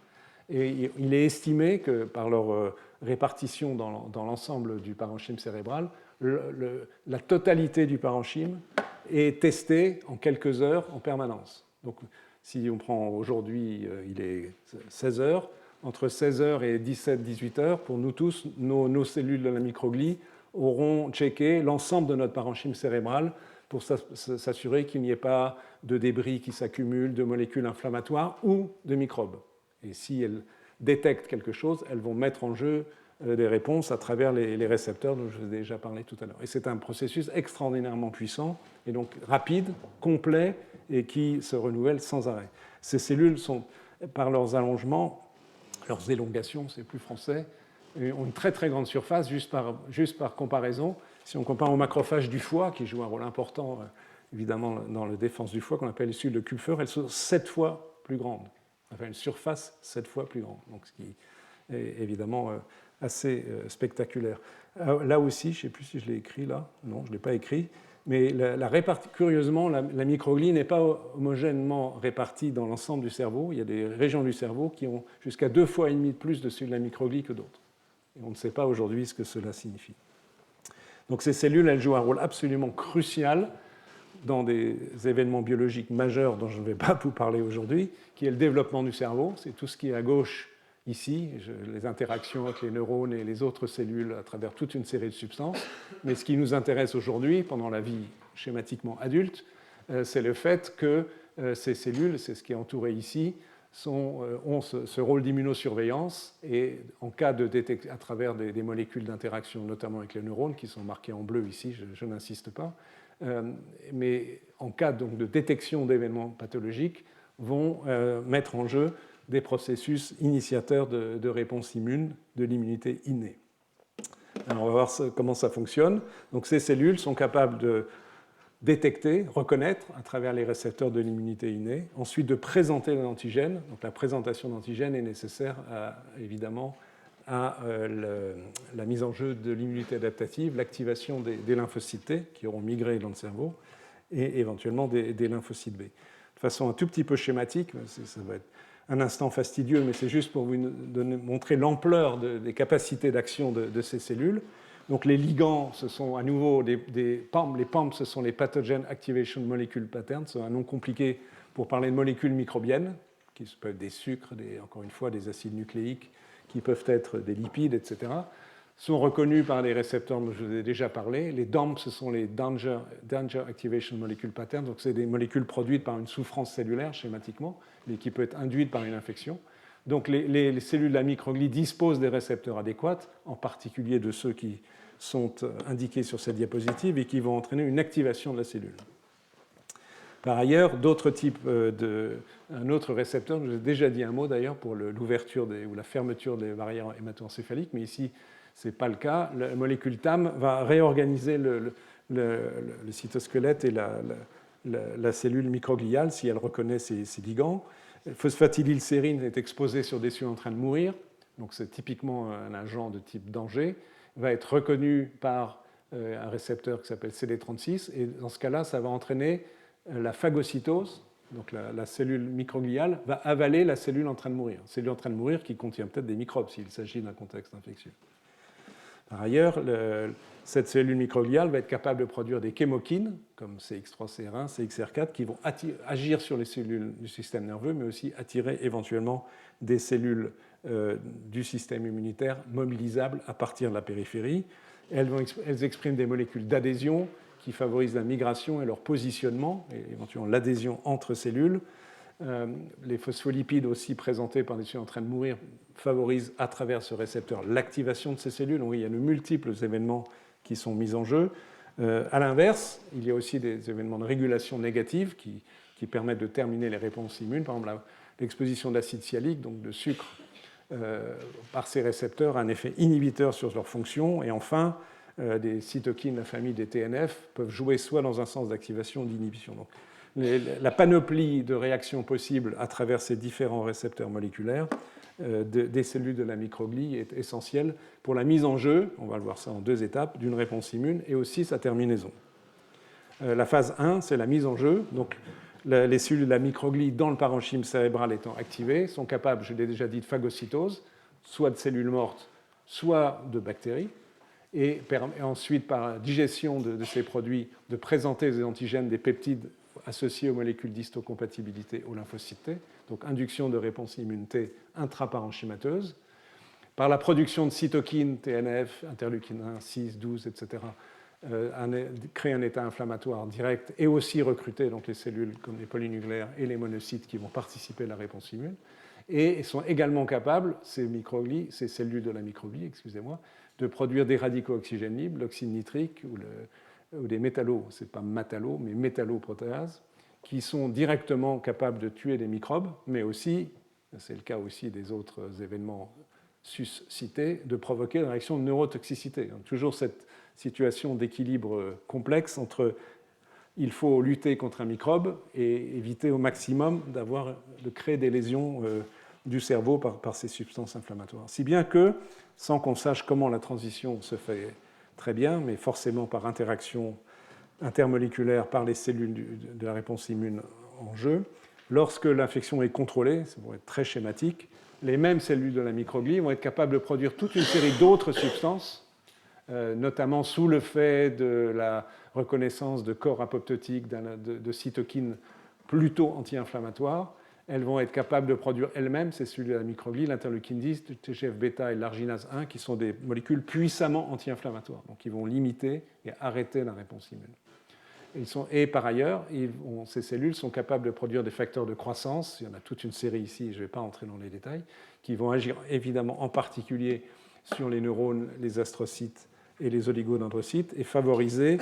et il est estimé que par leur répartition dans l'ensemble du parenchyme cérébral, la totalité du parenchyme est testée en quelques heures en permanence. Donc, si on prend aujourd'hui, il est 16 heures, entre 16 heures et 17-18 heures, pour nous tous, nos cellules de la microglie auront checké l'ensemble de notre parenchyme cérébral pour s'assurer qu'il n'y ait pas de débris qui s'accumulent, de molécules inflammatoires ou de microbes. Et si elles détectent quelque chose, elles vont mettre en jeu des réponses à travers les récepteurs dont je vous ai déjà parlé tout à l'heure. Et c'est un processus extraordinairement puissant, et donc rapide, complet, et qui se renouvelle sans arrêt. Ces cellules sont, par leurs allongements, leurs élongations, c'est plus français, ont une très très grande surface, juste par comparaison. Si on compare aux macrophages du foie, qui jouent un rôle important évidemment dans la défense du foie, qu'on appelle les cellules de Kupfer, elles sont 7 fois plus grandes, enfin une surface 7 fois plus grande, donc ce qui est évidemment assez spectaculaire. Là aussi, je ne sais plus si je l'ai écrit là, non, je ne l'ai pas écrit, mais curieusement, la microglie n'est pas homogènement répartie dans l'ensemble du cerveau. Il y a des régions du cerveau qui ont jusqu'à 2 fois et demi de plus de cellules de la microglie que d'autres. Et on ne sait pas aujourd'hui ce que cela signifie. Donc ces cellules, elles jouent un rôle absolument crucial dans des événements biologiques majeurs dont je ne vais pas vous parler aujourd'hui, qui est le développement du cerveau. C'est tout ce qui est à gauche ici, les interactions avec les neurones et les autres cellules à travers toute une série de substances. Mais ce qui nous intéresse aujourd'hui, pendant la vie schématiquement adulte, c'est le fait que ces cellules, c'est ce qui est entouré ici, ont ce rôle d'immunosurveillance et en cas de détection à travers des molécules d'interaction, notamment avec les neurones, qui sont marquées en bleu ici, je n'insiste pas, mais en cas donc de détection d'événements pathologiques, vont mettre en jeu des processus initiateurs de réponse immune, de l'immunité innée. Alors on va voir comment ça fonctionne. Donc ces cellules sont capables de détecter, reconnaître à travers les récepteurs de l'immunité innée, ensuite de présenter l'antigène. Donc la présentation d'antigène est nécessaire évidemment à la mise en jeu de l'immunité adaptative, l'activation des lymphocytes T qui auront migré dans le cerveau et éventuellement des lymphocytes B. De façon un tout petit peu schématique, ça va être un instant fastidieux, mais c'est juste pour vous montrer l'ampleur des capacités d'action de ces cellules. Donc les ligands, ce sont à nouveau des PAMP. Les PAMP, ce sont les Pathogen Activation Molecule Patterns. C'est un nom compliqué pour parler de molécules microbiennes, qui peuvent être des sucres, encore une fois, des acides nucléiques, qui peuvent être des lipides, etc., sont reconnus par les récepteurs dont je vous ai déjà parlé. Les DAMP, ce sont les Danger Activation Molecule Patterns, donc c'est des molécules produites par une souffrance cellulaire, schématiquement, mais qui peut être induite par une infection. Donc les cellules de la microglie disposent des récepteurs adéquats, en particulier de ceux qui sont indiqués sur cette diapositive et qui vont entraîner une activation de la cellule. Par ailleurs, d'autres types un autre récepteur, je vous ai déjà dit un mot d'ailleurs pour l'ouverture ou la fermeture des barrières hémato-encéphaliques, mais ici, ce n'est pas le cas. La molécule TAM va réorganiser le cytosquelette et la cellule microgliale si elle reconnaît ces ligands. Phosphatidylsérine est exposée sur des cellules en train de mourir, donc c'est typiquement un agent de type danger, va être reconnu par un récepteur qui s'appelle CD36, et dans ce cas-là, ça va entraîner la phagocytose, donc la cellule microgliale va avaler la cellule en train de mourir. Cellule en train de mourir qui contient peut-être des microbes s'il s'agit d'un contexte infectieux. Par ailleurs, cette cellule microgliale va être capable de produire des chémokines, comme CX3CR1, CXR4, qui vont agir sur les cellules du système nerveux, mais aussi attirer éventuellement des cellules du système immunitaire mobilisables à partir de la périphérie. Elles expriment des molécules d'adhésion qui favorisent la migration et leur positionnement, et éventuellement l'adhésion entre cellules. Les phospholipides aussi présentés par des cellules en train de mourir favorisent à travers ce récepteur l'activation de ces cellules. Donc il y a de multiples événements qui sont mis en jeu. À l'inverse, il y a aussi des événements de régulation négative qui permettent de terminer les réponses immunes. Par exemple, l'exposition d'acide sialique, donc de sucre, par ces récepteurs a un effet inhibiteur sur leur fonction. Et enfin, des cytokines de la famille des TNF peuvent jouer soit dans un sens d'activation ou d'inhibition. Donc, la panoplie de réactions possibles à travers ces différents récepteurs moléculaires des cellules de la microglie est essentielle pour la mise en jeu, on va le voir ça en 2 étapes, d'une réponse immune et aussi sa terminaison. La phase 1, c'est la mise en jeu. Donc, les cellules de la microglie dans le parenchyme cérébral étant activées sont capables, je l'ai déjà dit, de phagocytose, soit de cellules mortes, soit de bactéries, et ensuite, par digestion de ces produits, de présenter des antigènes, des peptides associés aux molécules d'histocompatibilité aux lymphocytes T, donc induction de réponse immune T intraparenchymateuse, par la production de cytokines, TNF, interleukine 1, 6, 12, etc., créer un état inflammatoire direct et aussi recruter donc, les cellules comme les polynucléaires et les monocytes qui vont participer à la réponse immune. Et sont également capables, ces cellules de la microglie, excusez-moi, de produire des radicaux oxygène libres, l'oxyde nitrique ou des métallos, ce n'est pas métallo, mais métalloprotéases, qui sont directement capables de tuer des microbes, mais aussi, c'est le cas aussi des autres événements suscité de provoquer une réaction de neurotoxicité. Donc, toujours cette situation d'équilibre complexe entre il faut lutter contre un microbe et éviter au maximum de créer des lésions du cerveau par ces substances inflammatoires. Si bien que, sans qu'on sache comment la transition se fait très bien, mais forcément par interaction intermoléculaire par les cellules de la réponse immune en jeu, lorsque l'infection est contrôlée, ça va être très schématique, les mêmes cellules de la microglie vont être capables de produire toute une série d'autres substances, notamment sous le fait de la reconnaissance de corps apoptotiques, de cytokines plutôt anti-inflammatoires. Elles vont être capables de produire elles-mêmes, ces cellules de la microglie, l'interleukine 10, le TGF-bêta et l'arginase 1, qui sont des molécules puissamment anti-inflammatoires, donc ils vont limiter et arrêter la réponse immune. Et par ailleurs, ces cellules sont capables de produire des facteurs de croissance, il y en a toute une série ici, je ne vais pas entrer dans les détails, qui vont agir évidemment en particulier sur les neurones, les astrocytes et les oligodendrocytes, et favoriser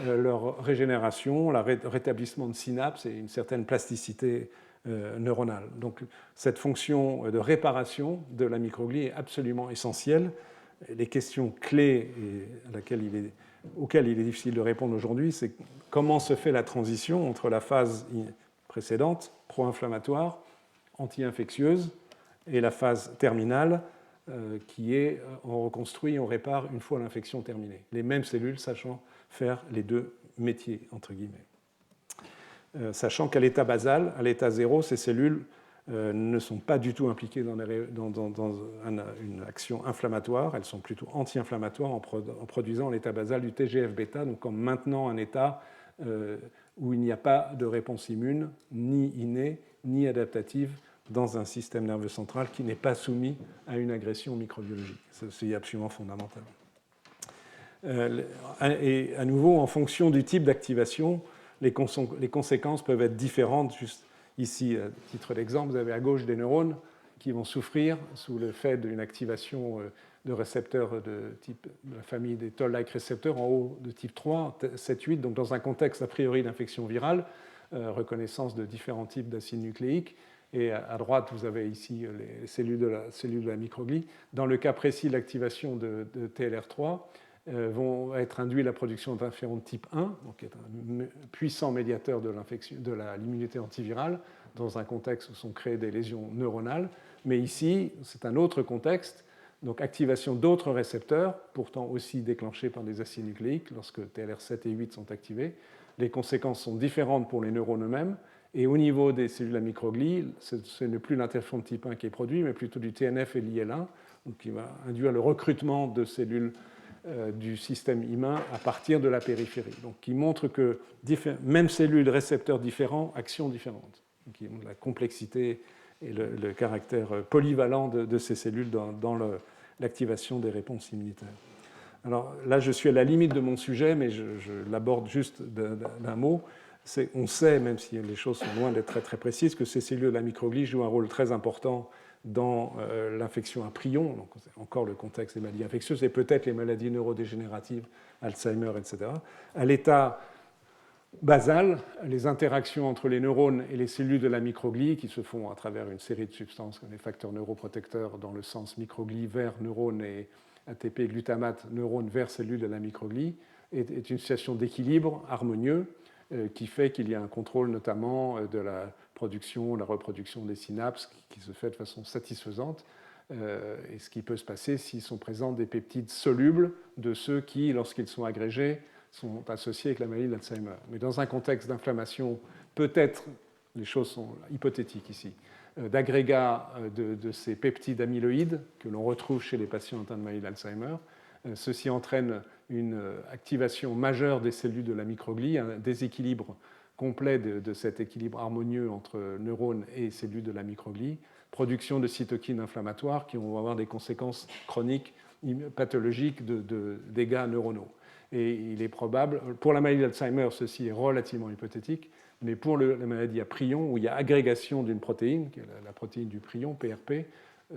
leur régénération, le rétablissement de synapses et une certaine plasticité neuronale. Donc cette fonction de réparation de la microglie est absolument essentielle. Les questions clés auxquelles il est difficile de répondre aujourd'hui, c'est comment se fait la transition entre la phase précédente, pro-inflammatoire, anti-infectieuse, et la phase terminale, qui est on reconstruit, on répare une fois l'infection terminée. Les mêmes cellules sachant faire les deux métiers, entre guillemets. Sachant qu'à l'état basal, à l'état zéro, ces cellules ne sont pas du tout impliquées dans une action inflammatoire, elles sont plutôt anti-inflammatoires en produisant l'état basal du TGF-bêta, donc en maintenant un état où il n'y a pas de réponse immune, ni innée, ni adaptative, dans un système nerveux central qui n'est pas soumis à une agression microbiologique. C'est absolument fondamental. Et à nouveau, en fonction du type d'activation, les conséquences peuvent être différentes. Juste ici, à titre d'exemple, vous avez à gauche des neurones qui vont souffrir sous le fait d'une activation de récepteurs de la famille des toll-like récepteurs, en haut de type 3, 7, 8, donc dans un contexte a priori d'infection virale, reconnaissance de différents types d'acides nucléiques. Et à droite, vous avez ici les cellules de la microglie. Dans le cas précis, l'activation de TLR3 vont être induits la production d'interférons de type 1, donc qui est un puissant médiateur de l'immunité antivirale, dans un contexte où sont créées des lésions neuronales. Mais ici, c'est un autre contexte, donc activation d'autres récepteurs, pourtant aussi déclenchés par des acides nucléiques, lorsque TLR7 et 8 sont activés. Les conséquences sont différentes pour les neurones eux-mêmes. Et au niveau des cellules à microglie, ce n'est plus l'interféron de type 1 qui est produit, mais plutôt du TNF et l'IL1, donc qui va induire le recrutement de cellules du système humain à partir de la périphérie. Donc qui montre que même cellules, récepteurs différents, actions différentes. Donc, qui montre la complexité et le caractère polyvalent de ces cellules dans l'activation des réponses immunitaires. Alors là, je suis à la limite de mon sujet, mais je l'aborde juste d'un mot. On sait, même si les choses sont loin d'être très, très précises, que ces cellules de la microglie jouent un rôle très important dans l'infection à prions, donc c'est encore le contexte des maladies infectieuses, et peut-être les maladies neurodégénératives, Alzheimer, etc. À l'état basal, les interactions entre les neurones et les cellules de la microglie, qui se font à travers une série de substances comme les facteurs neuroprotecteurs dans le sens microglie vers neurones et ATP glutamate neurones vers cellules de la microglie, est une situation d'équilibre harmonieux qui fait qu'il y a un contrôle notamment de la production, la reproduction des synapses qui se fait de façon satisfaisante, et ce qui peut se passer s'ils sont présents des peptides solubles de ceux qui, lorsqu'ils sont agrégés, sont associés avec la maladie d'Alzheimer. Mais dans un contexte d'inflammation, peut-être, les choses sont hypothétiques ici, d'agrégats de ces peptides amyloïdes que l'on retrouve chez les patients atteints de maladie d'Alzheimer. Ceci entraîne une activation majeure des cellules de la microglie, un déséquilibre complet de cet équilibre harmonieux entre neurones et cellules de la microglie, production de cytokines inflammatoires qui vont avoir des conséquences chroniques, pathologiques de dégâts neuronaux. Et il est probable, pour la maladie d'Alzheimer, ceci est relativement hypothétique, mais pour la maladie à prions, où il y a agrégation d'une protéine, qui est la protéine du prion, PRP,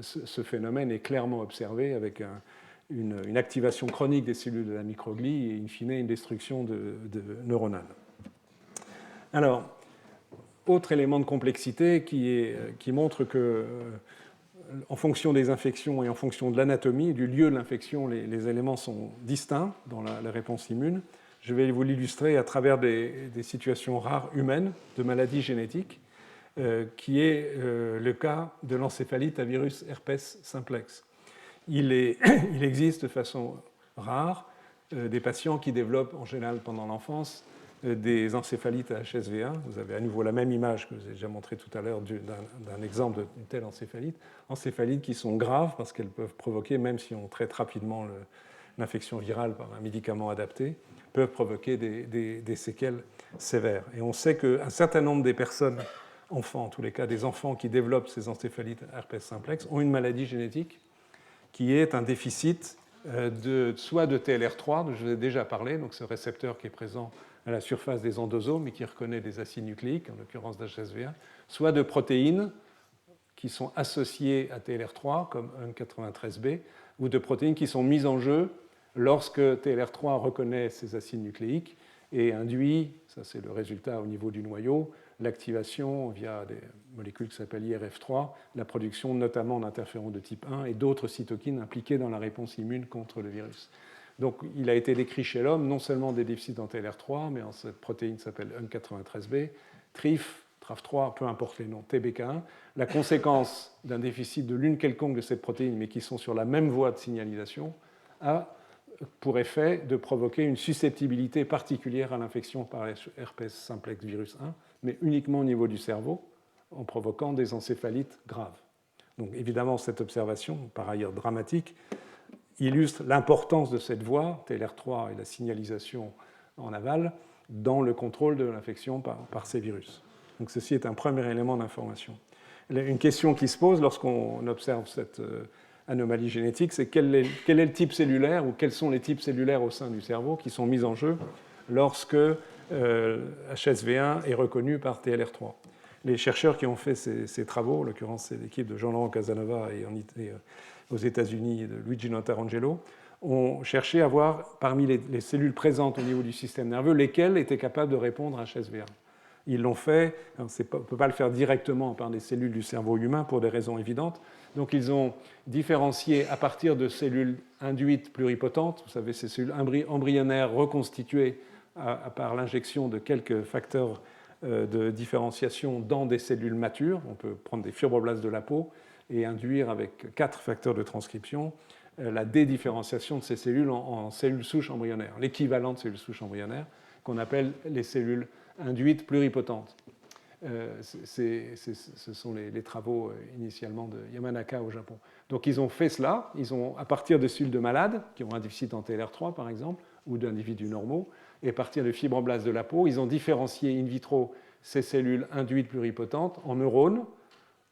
ce phénomène est clairement observé avec une activation chronique des cellules de la microglie et in fine une destruction neuronale. Alors, autre élément de complexité qui montre que en fonction des infections et en fonction de l'anatomie, du lieu de l'infection, les éléments sont distincts dans la réponse immune. Je vais vous l'illustrer à travers des situations rares humaines de maladies génétiques, qui est le cas de l'encéphalite à virus herpès simplex. Il existe de façon rare des patients qui développent en général pendant l'enfance des encéphalites à HSV1. Vous avez à nouveau la même image que je vous ai déjà montrée tout à l'heure d'un exemple d'une telle encéphalite. Encéphalites qui sont graves parce qu'elles peuvent provoquer, même si on traite rapidement l'infection virale par un médicament adapté, peuvent provoquer des séquelles sévères. Et on sait qu'un certain nombre des personnes, enfants en tous les cas, des enfants qui développent ces encéphalites herpès simplex, ont une maladie génétique qui est un déficit soit de TLR3, dont je vous ai déjà parlé, donc ce récepteur qui est présent à la surface des endosomes et qui reconnaît des acides nucléiques, en l'occurrence d'HSV1, soit de protéines qui sont associées à TLR3, comme UNC93B, ou de protéines qui sont mises en jeu lorsque TLR3 reconnaît ces acides nucléiques et induit, ça c'est le résultat au niveau du noyau, l'activation via des molécules qui s'appellent IRF3, la production notamment d'interférons de type 1 et d'autres cytokines impliquées dans la réponse immune contre le virus. Donc il a été décrit chez l'homme non seulement des déficits en TLR3, mais en cette protéine qui s'appelle UNC93B, TRIF, TRAF3, peu importe les noms, TBK1. La conséquence d'un déficit de l'une quelconque de ces protéines, mais qui sont sur la même voie de signalisation, a pour effet de provoquer une susceptibilité particulière à l'infection par herpès simplex virus 1, mais uniquement au niveau du cerveau, en provoquant des encéphalites graves. Donc évidemment, cette observation, par ailleurs dramatique, illustre l'importance de cette voie, TLR3 et la signalisation en aval, dans le contrôle de l'infection par ces virus. Donc ceci est un premier élément d'information. Une question qui se pose lorsqu'on observe cette anomalie génétique, c'est quel est le type cellulaire ou quels sont les types cellulaires au sein du cerveau qui sont mis en jeu lorsque HSV1 est reconnu par TLR3. Les chercheurs qui ont fait ces travaux, en l'occurrence c'est l'équipe de Jean-Laurent Casanova et aux États-Unis de Luigi Notarangelo, ont cherché à voir parmi les cellules présentes au niveau du système nerveux lesquelles étaient capables de répondre à HSV1. Ils l'ont fait, on ne peut pas le faire directement par des cellules du cerveau humain pour des raisons évidentes. Donc ils ont différencié à partir de cellules induites pluripotentes, vous savez, ces cellules embryonnaires reconstituées par l'injection de quelques facteurs de différenciation dans des cellules matures. On peut prendre des fibroblastes de la peau et induire avec 4 facteurs de transcription la dédifférenciation de ces cellules en cellules souches embryonnaires, l'équivalent de cellules souches embryonnaires qu'on appelle les cellules induites pluripotentes. Ce sont les travaux initialement de Yamanaka au Japon. Donc ils ont fait cela, à partir de cellules de malades qui ont un déficit en TLR3 par exemple, ou d'individus normaux, et à partir de fibroblastes de la peau, ils ont différencié in vitro ces cellules induites pluripotentes en neurones,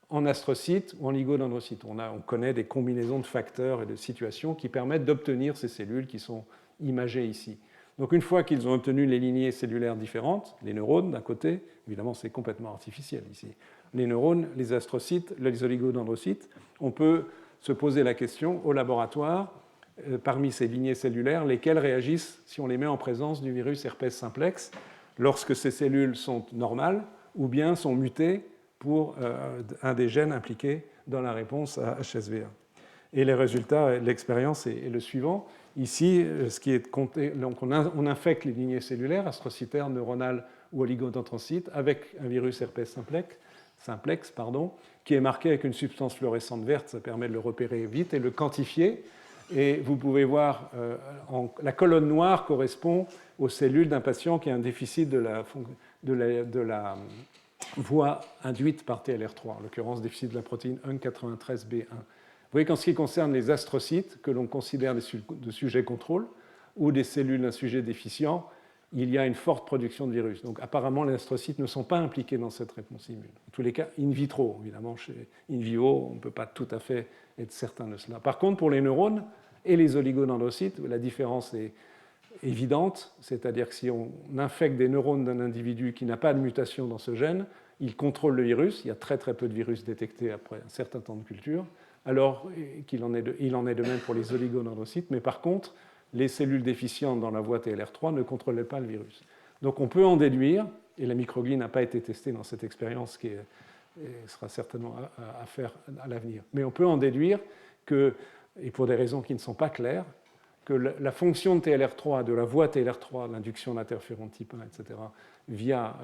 en astrocytes ou en oligodendrocytes. On connaît des combinaisons de facteurs et de situations qui permettent d'obtenir ces cellules qui sont imagées ici. Donc une fois qu'ils ont obtenu les lignées cellulaires différentes, les neurones d'un côté, évidemment c'est complètement artificiel ici, les neurones, les astrocytes, les oligodendrocytes, on peut se poser la question au laboratoire, parmi ces lignées cellulaires, lesquelles réagissent si on les met en présence du virus herpès simplex, lorsque ces cellules sont normales ou bien sont mutées pour un des gènes impliqués dans la réponse à HSV1. Et les résultats de l'expérience est le suivant. Ici, ce qui est compté, donc on infecte les lignées cellulaires, astrocytaires, neuronales ou oligodendrocytes, avec un virus herpès simplex, qui est marqué avec une substance fluorescente verte. Ça permet de le repérer vite et de le quantifier. Et vous pouvez voir, la colonne noire correspond aux cellules d'un patient qui a un déficit de la voie induite par TLR3, en l'occurrence déficit de la protéine UNC93B1. Vous voyez qu'en ce qui concerne les astrocytes, que l'on considère des sujets contrôle, ou des cellules d'un sujet déficient, il y a une forte production de virus. Donc apparemment, les astrocytes ne sont pas impliqués dans cette réponse immune. En tous les cas, in vitro, évidemment, chez in vivo, on ne peut pas tout à fait être certain de cela. Par contre, pour les neurones et les oligodendrocytes, la différence est évidente, c'est-à-dire que si on infecte des neurones d'un individu qui n'a pas de mutation dans ce gène, il contrôle le virus, il y a très très peu de virus détectés après un certain temps de culture, alors qu'il en est de même pour les oligodendrocytes, mais par contre, les cellules déficientes dans la voie TLR3 ne contrôlaient pas le virus. Donc on peut en déduire, et la microglie n'a pas été testée dans cette expérience qui est et sera certainement à faire à l'avenir. Mais on peut en déduire que, et pour des raisons qui ne sont pas claires, que la fonction de TLR3, de la voie TLR3, l'induction d'interféron type 1, etc., via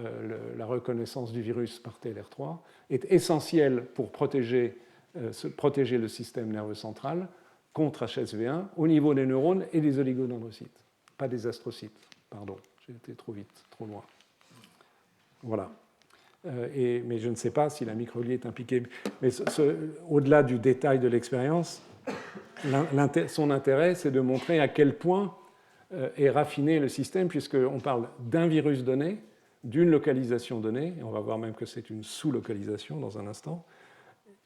la reconnaissance du virus par TLR3, est essentielle pour protéger le système nerveux central contre HSV1 au niveau des neurones et des oligodendrocytes, pas des astrocytes. Pardon, j'ai été trop vite, trop loin. Voilà. Mais je ne sais pas si la microgliée est impliquée. Mais au-delà du détail de l'expérience, son intérêt, c'est de montrer à quel point est raffiné le système, puisqu'on parle d'un virus donné, d'une localisation donnée, et on va voir même que c'est une sous-localisation dans un instant,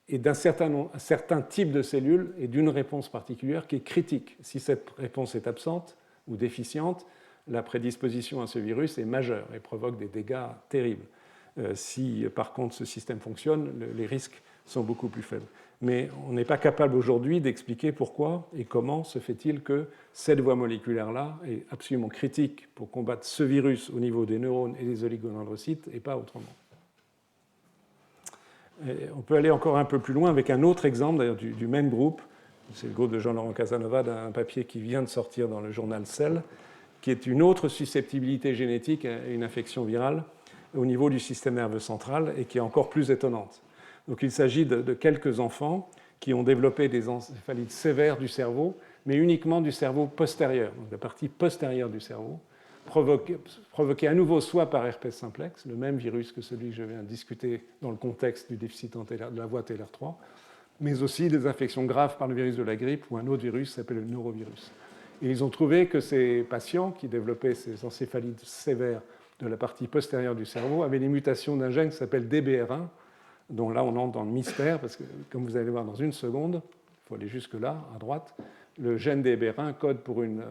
et d'un certain type de cellules et d'une réponse particulière qui est critique. Si cette réponse est absente ou déficiente, la prédisposition à ce virus est majeure et provoque des dégâts terribles. Si par contre ce système fonctionne, les risques sont beaucoup plus faibles. Mais on n'est pas capable aujourd'hui d'expliquer pourquoi et comment se fait-il que cette voie moléculaire-là est absolument critique pour combattre ce virus au niveau des neurones et des oligodendrocytes et pas autrement. Et on peut aller encore un peu plus loin avec un autre exemple, d'ailleurs du même groupe. C'est le groupe de Jean-Laurent Casanova, d'un papier qui vient de sortir dans le journal Cell, qui est une autre susceptibilité génétique à une infection virale au niveau du système nerveux central et qui est encore plus étonnante. Donc il s'agit de quelques enfants qui ont développé des encéphalites sévères du cerveau, mais uniquement du cerveau postérieur, donc la partie postérieure du cerveau, provoquée à nouveau soit par herpès simplex, le même virus que celui que je viens de discuter dans le contexte du déficit de la voie TLR3, mais aussi des infections graves par le virus de la grippe ou un autre virus qui s'appelle le neurovirus. Et ils ont trouvé que ces patients qui développaient ces encéphalites sévères de la partie postérieure du cerveau avaient des mutations d'un gène qui s'appelle DBR1, dont là on entre dans le mystère, parce que comme vous allez voir dans une seconde, il faut aller jusque-là, à droite, le gène DBR1 code pour une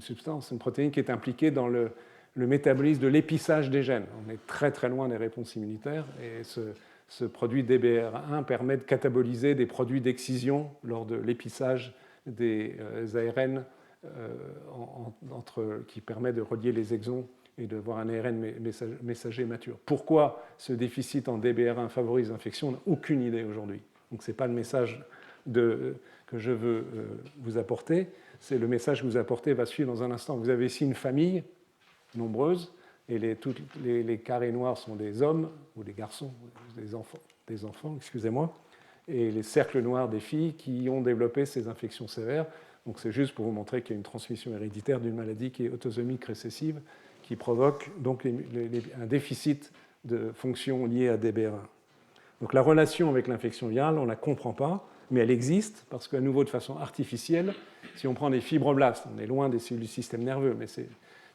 substance, une protéine qui est impliquée dans le métabolisme de l'épissage des gènes. On est très très loin des réponses immunitaires, et ce produit DBR1 permet de cataboliser des produits d'excision lors de l'épissage des ARN qui permet de relier les exons et de voir un ARN messager mature. Pourquoi ce déficit en DBR1 favorise l'infection ? On n'a aucune idée aujourd'hui. Donc ce n'est pas le message que je veux vous apporter, c'est le message que vous apportez va suivre dans un instant. Vous avez ici une famille nombreuse, et les carrés noirs sont des hommes, ou des garçons, des enfants, excusez-moi, et les cercles noirs des filles qui ont développé ces infections sévères. Donc c'est juste pour vous montrer qu'il y a une transmission héréditaire d'une maladie qui est autosomique récessive, qui provoque donc un déficit de fonction lié à DBR1. Donc la relation avec l'infection virale, on ne la comprend pas, mais elle existe, parce qu'à nouveau, de façon artificielle, si on prend des fibroblastes, on est loin des cellules du système nerveux, mais c'est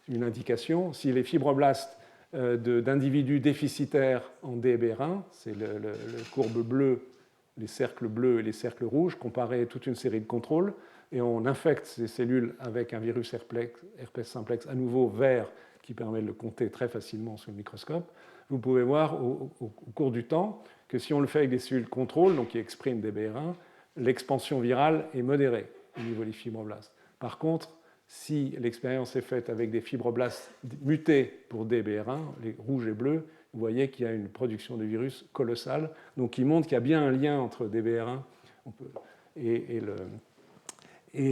une indication, si les fibroblastes d'individus déficitaires en DBR1, c'est le courbe bleue, les cercles bleus et les cercles rouges, comparés toute une série de contrôles, et on infecte ces cellules avec un virus herpès simplex à nouveau vert, qui permet de le compter très facilement sous le microscope, vous pouvez voir au cours du temps que si on le fait avec des cellules contrôle, donc qui expriment DBR1, l'expansion virale est modérée au niveau des fibroblastes. Par contre, si l'expérience est faite avec des fibroblastes mutés pour DBR1, les rouges et bleus, vous voyez qu'il y a une production de virus colossale, donc qui montre qu'il y a bien un lien entre DBR1 et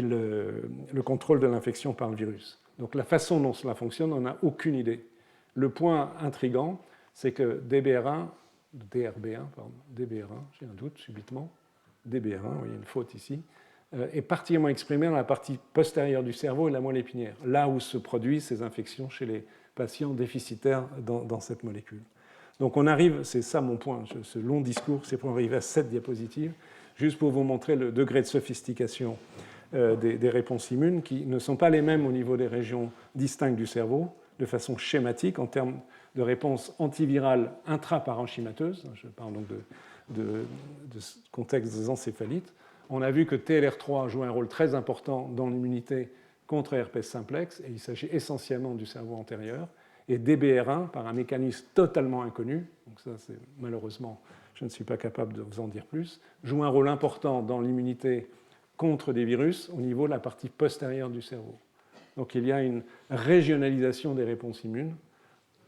le contrôle de l'infection par le virus. Donc la façon dont cela fonctionne, on n'a aucune idée. Le point intriguant, c'est que DBR1, j'ai un doute subitement, DBR1, il y a une faute ici, est particulièrement exprimé dans la partie postérieure du cerveau et la moelle épinière, là où se produisent ces infections chez les patients déficitaires dans cette molécule. Donc on arrive, c'est ça mon point, ce long discours, c'est pour arriver à cette diapositive, juste pour vous montrer le degré de sophistication des réponses immunes qui ne sont pas les mêmes au niveau des régions distinctes du cerveau, de façon schématique en termes de réponses antivirales intraparenchymateuses. Je parle donc de ce contexte des encéphalites. On a vu que TLR3 joue un rôle très important dans l'immunité contre herpès simplex, et il s'agit essentiellement du cerveau antérieur, et DBR1, par un mécanisme totalement inconnu, donc ça c'est malheureusement, je ne suis pas capable de vous en dire plus, joue un rôle important dans l'immunité contre des virus au niveau de la partie postérieure du cerveau. Donc il y a une régionalisation des réponses immunes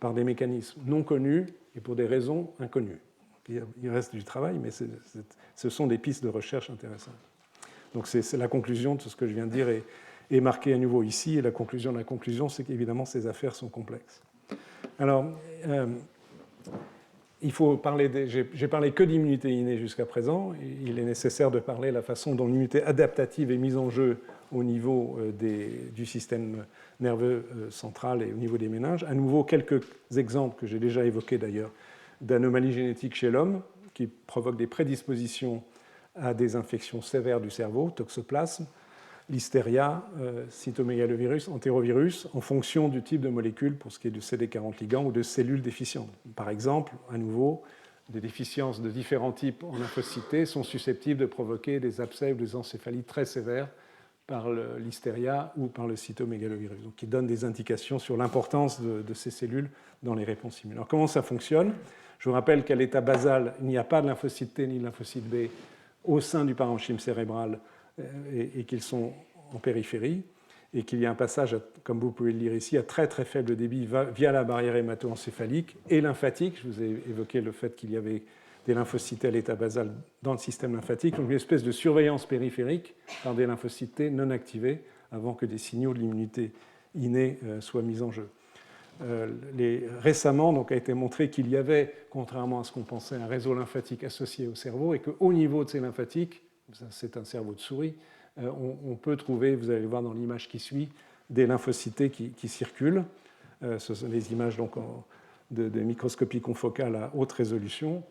par des mécanismes non connus et pour des raisons inconnues. il reste du travail, mais ce sont des pistes de recherche intéressantes. Donc c'est la conclusion de ce que je viens de dire est marquée à nouveau ici, et la conclusion de la conclusion, c'est qu'évidemment ces affaires sont complexes. Alors, il faut parler j'ai parlé que d'immunité innée jusqu'à présent. Il est nécessaire de parler de la façon dont l'immunité adaptative est mise en jeu au niveau du système nerveux central et au niveau des méninges. À nouveau, quelques exemples que j'ai déjà évoqués d'ailleurs d'anomalies génétiques chez l'homme qui provoquent des prédispositions à des infections sévères du cerveau, toxoplasme, listeria, cytomégalovirus, entérovirus, en fonction du type de molécule pour ce qui est du CD40 ligand ou de cellules déficientes. Par exemple, à nouveau, des déficiences de différents types en lymphocytes sont susceptibles de provoquer des abcès ou des encéphalites très sévères par le listeria ou par le cytomégalovirus, donc qui donnent des indications sur l'importance de ces cellules dans les réponses immunes. Alors comment ça fonctionne? Je vous rappelle qu'à l'état basal, il n'y a pas de lymphocyte T ni de lymphocyte B au sein du parenchyme cérébral et qu'ils sont en périphérie, et qu'il y a un passage, comme vous pouvez le lire ici, à très très faible débit via la barrière hémato-encéphalique et lymphatique. Je vous ai évoqué le fait qu'il y avait des lymphocytes à l'état basal dans le système lymphatique, donc une espèce de surveillance périphérique par des lymphocytes T non activés avant que des signaux de l'immunité innée soient mis en jeu. Récemment, donc, a été montré qu'il y avait, contrairement à ce qu'on pensait, un réseau lymphatique associé au cerveau et qu'au niveau de ces lymphatiques, c'est un cerveau de souris, on peut trouver, vous allez le voir dans l'image qui suit, des lymphocytes qui circulent. Ce sont des images donc, de microscopie confocale à haute résolution.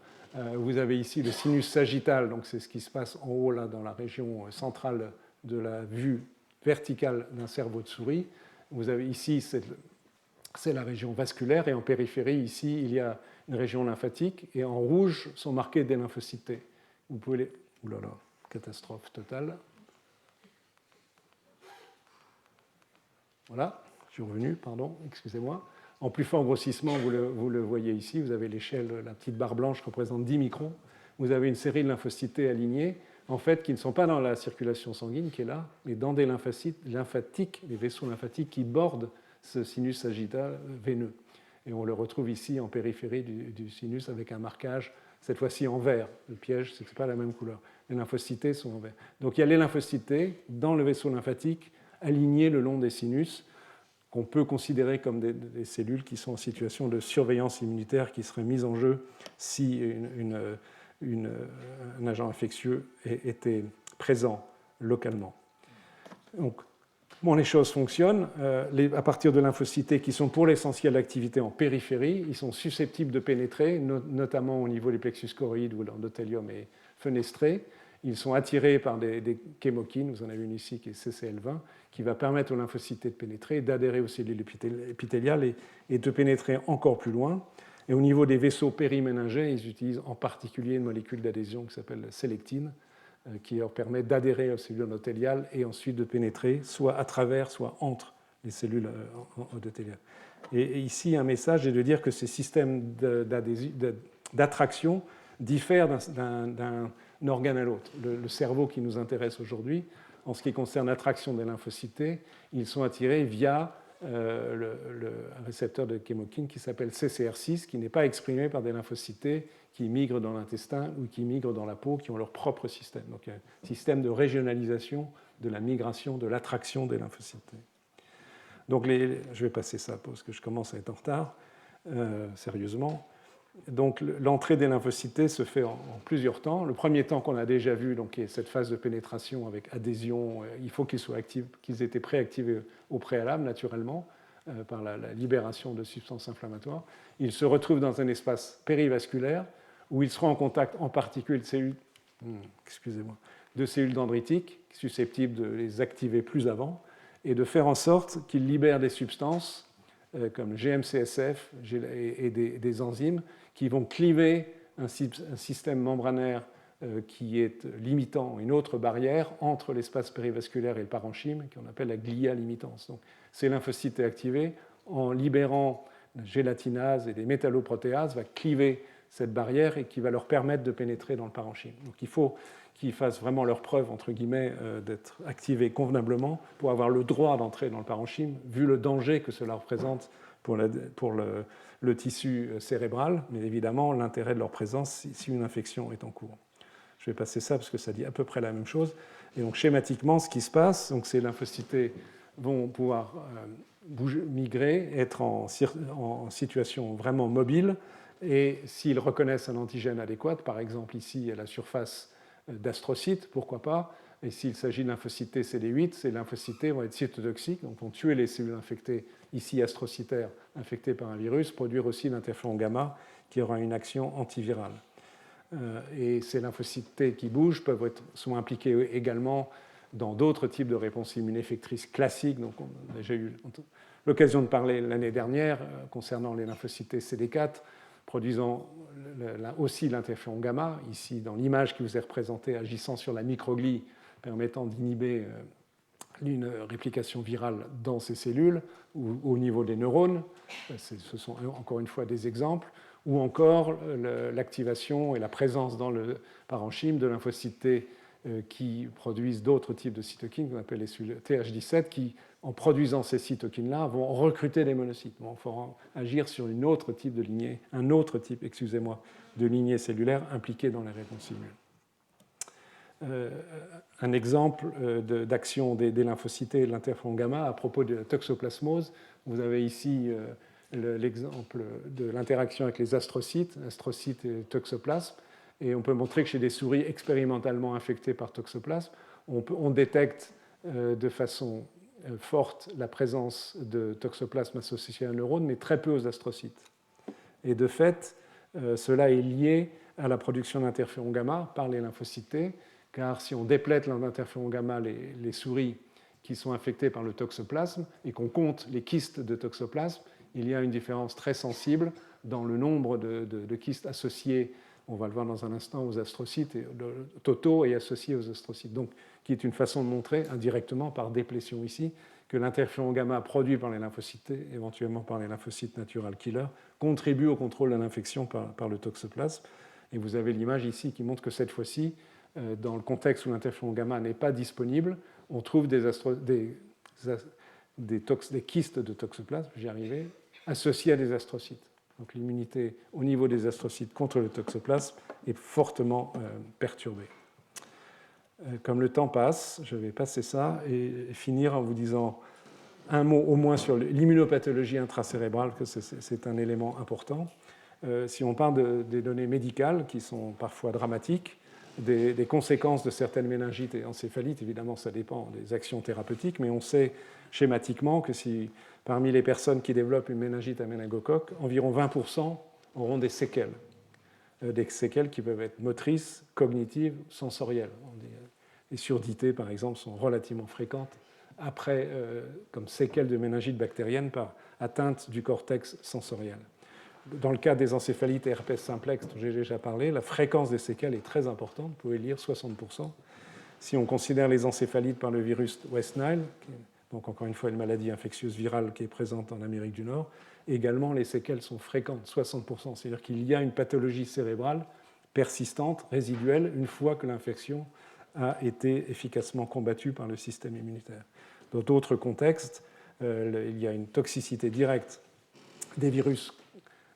Vous avez ici le sinus sagittal, donc c'est ce qui se passe en haut là, dans la région centrale de la vue verticale d'un cerveau de souris. Vous avez ici, c'est la région vasculaire, et en périphérie, ici, il y a une région lymphatique, et en rouge sont marqués des lymphocytes T. Vous pouvez les... Ouh là là, catastrophe totale. Voilà, je suis revenu, pardon, excusez-moi. En plus fort grossissement, vous le voyez ici, vous avez l'échelle, la petite barre blanche représente 10 microns. Vous avez une série de lymphocytes alignés, en fait, qui ne sont pas dans la circulation sanguine, qui est là, mais dans des lymphocytes lymphatiques, des vaisseaux lymphatiques qui bordent ce sinus sagittal veineux. Et on le retrouve ici en périphérie du sinus avec un marquage, cette fois-ci en vert. Le piège, c'est que ce n'est pas la même couleur. Les lymphocytes sont en vert. Donc il y a les lymphocytes dans le vaisseau lymphatique, alignés le long des sinus, qu'on peut considérer comme des cellules qui sont en situation de surveillance immunitaire qui seraient mises en jeu si un agent infectieux était présent localement. Donc, bon, les choses fonctionnent. À partir de lymphocytes qui sont pour l'essentiel d'activité en périphérie, ils sont susceptibles de pénétrer, notamment au niveau des plexus choroïdes où l'endothélium est fenestré. Ils sont attirés par des chémokines, vous en avez une ici qui est CCL20, qui va permettre aux lymphocytes de pénétrer, d'adhérer aux cellules épithéliales et de pénétrer encore plus loin. Et au niveau des vaisseaux périméningés, ils utilisent en particulier une molécule d'adhésion qui s'appelle la sélectine, qui leur permet d'adhérer aux cellules endothéliales et ensuite de pénétrer soit à travers, soit entre les cellules endothéliales. Et ici, un message est de dire que ces systèmes d'attraction diffèrent d'un organe à l'autre. Le cerveau qui nous intéresse aujourd'hui, en ce qui concerne l'attraction des lymphocytes, ils sont attirés via un récepteur de chémokine qui s'appelle CCR6, qui n'est pas exprimé par des lymphocytes qui migrent dans l'intestin ou qui migrent dans la peau, qui ont leur propre système. Donc il y a un système de régionalisation de la migration, de l'attraction des lymphocytes. Donc je vais passer ça parce que je commence à être en retard, sérieusement. Donc l'entrée des lymphocytes se fait en plusieurs temps. Le premier temps qu'on a déjà vu, donc, est cette phase de pénétration avec adhésion, il faut qu'ils soient actifs, qu'ils aient été préactivés au préalable, naturellement, par la libération de substances inflammatoires. Ils se retrouvent dans un espace périvasculaire où ils seront en contact en particulier de cellules dendritiques susceptibles de les activer plus avant et de faire en sorte qu'ils libèrent des substances comme le GM-CSF et des enzymes qui vont cliver un système membranaire qui est limitant, une autre barrière entre l'espace périvasculaire et le parenchyme, qu'on appelle la glia limitans. Donc, ces lymphocytes activés, en libérant la gélatinase et des métalloprotéases, va cliver cette barrière et qui va leur permettre de pénétrer dans le parenchyme. Donc il faut qu'ils fassent vraiment leur preuve, entre guillemets, d'être activés convenablement pour avoir le droit d'entrer dans le parenchyme, vu le danger que cela représente pour le tissu cérébral, mais évidemment l'intérêt de leur présence si une infection est en cours. Je vais passer ça parce que ça dit à peu près la même chose. Et donc schématiquement, ce qui se passe, donc ces lymphocytes T vont pouvoir migrer, être en situation vraiment mobile, et s'ils reconnaissent un antigène adéquat, par exemple ici à la surface d'astrocytes, pourquoi pas, et s'il s'agit de lymphocytes T CD8, ces lymphocytes T vont être cytotoxiques, donc vont tuer les cellules infectées, ici astrocytaires, infectées par un virus, produire aussi l'interféron gamma qui aura une action antivirale. Et ces lymphocytes T qui bougent sont impliqués également dans d'autres types de réponses immunoeffectrices classiques. Donc on a déjà eu l'occasion de parler l'année dernière concernant les lymphocytes T CD4, produisant aussi l'interféron gamma, ici dans l'image qui vous est représentée agissant sur la microglie, permettant d'inhiber une réplication virale dans ces cellules ou au niveau des neurones. Ce sont encore une fois des exemples. Ou encore l'activation et la présence dans le parenchyme de lymphocytes T qui produisent d'autres types de cytokines qu'on appelle les cellules Th17 qui, en produisant ces cytokines-là, vont recruter des monocytes, vont agir sur un autre type de lignée cellulaire impliquée dans la réponse immune. Un exemple d'action des lymphocytes et de l'interféron gamma à propos de la toxoplasmose. Vous avez ici l'exemple de l'interaction avec les astrocytes et toxoplasme. Et on peut montrer que chez des souris expérimentalement infectées par toxoplasme, on détecte de façon forte la présence de toxoplasme associé à un neurone, mais très peu aux astrocytes. Et de fait, cela est lié à la production d'interféron gamma par les lymphocytes T, car si on déplète l'interféron gamma les souris qui sont infectées par le toxoplasme et qu'on compte les kystes de toxoplasme, il y a une différence très sensible dans le nombre de kystes associés, on va le voir dans un instant, aux astrocytes, totaux et associés aux astrocytes. Donc, qui est une façon de montrer indirectement par déplétion ici que l'interféron gamma produit par les lymphocytes T, éventuellement par les lymphocytes natural killer, contribue au contrôle de l'infection par le toxoplasme. Et vous avez l'image ici qui montre que cette fois-ci, dans le contexte où l'interféron gamma n'est pas disponible, on trouve des kystes de toxoplasme, j'y arrivais, associés à des astrocytes. Donc l'immunité au niveau des astrocytes contre le toxoplasme est fortement perturbée. Comme le temps passe, je vais passer ça et finir en vous disant un mot au moins sur l'immunopathologie intracérébrale, que c'est un élément important. Si on parle des données médicales, qui sont parfois dramatiques, des conséquences de certaines méningites et encéphalites, évidemment ça dépend des actions thérapeutiques, mais on sait schématiquement que si parmi les personnes qui développent une méningite à méningocoque, environ 20% auront des séquelles qui peuvent être motrices, cognitives, sensorielles. Les surdités, par exemple, sont relativement fréquentes après, comme séquelles de méningite bactérienne par atteinte du cortex sensoriel. Dans le cas des encéphalites et herpès simplex dont j'ai déjà parlé, la fréquence des séquelles est très importante, vous pouvez lire 60%. Si on considère les encéphalites par le virus West Nile, donc encore une fois une maladie infectieuse virale qui est présente en Amérique du Nord, également les séquelles sont fréquentes, 60%. C'est-à-dire qu'il y a une pathologie cérébrale persistante, résiduelle, une fois que l'infection a été efficacement combattue par le système immunitaire. Dans d'autres contextes, il y a une toxicité directe des virus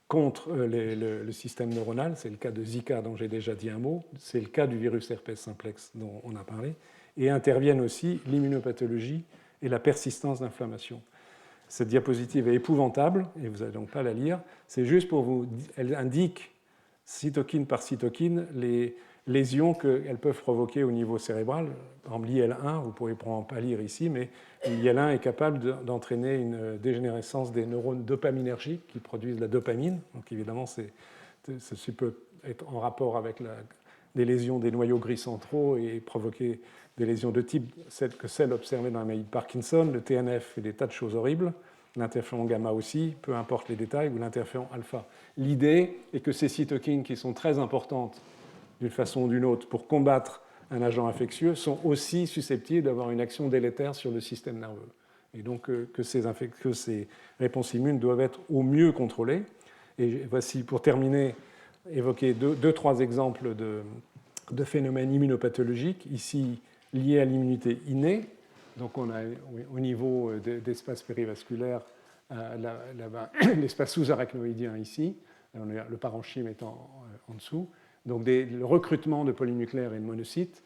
contre le système neuronal. C'est le cas de Zika dont j'ai déjà dit un mot, c'est le cas du virus herpès simplex dont on a parlé, et interviennent aussi l'immunopathologie et la persistance d'inflammation. Cette diapositive est épouvantable, et vous n'allez donc pas la lire, c'est juste pour vous... Elle indique, cytokine par cytokine, les lésions qu'elles peuvent provoquer au niveau cérébral. Par exemple, l'IL-1, vous ne pourrez pas lire ici, mais l'IL-1 est capable d'entraîner une dégénérescence des neurones dopaminergiques qui produisent la dopamine. Donc évidemment, ceci peut être en rapport avec des lésions des noyaux gris centraux et provoquer des lésions de type celles observées dans la maladie de Parkinson. Le TNF fait des tas de choses horribles. L'interféron gamma aussi, peu importe les détails, ou l'interféron alpha. L'idée est que ces cytokines qui sont très importantes d'une façon ou d'une autre pour combattre un agent infectieux sont aussi susceptibles d'avoir une action délétère sur le système nerveux. Et donc que ces réponses immunes doivent être au mieux contrôlées. Et voici, pour terminer, évoquer deux, trois exemples de phénomènes immunopathologiques, ici liés à l'immunité innée. Donc on a au niveau d'espace périvasculaire l'espace sous-arachnoïdien ici, le parenchyme étant en dessous. Donc le recrutement de polynucléaires et de monocytes,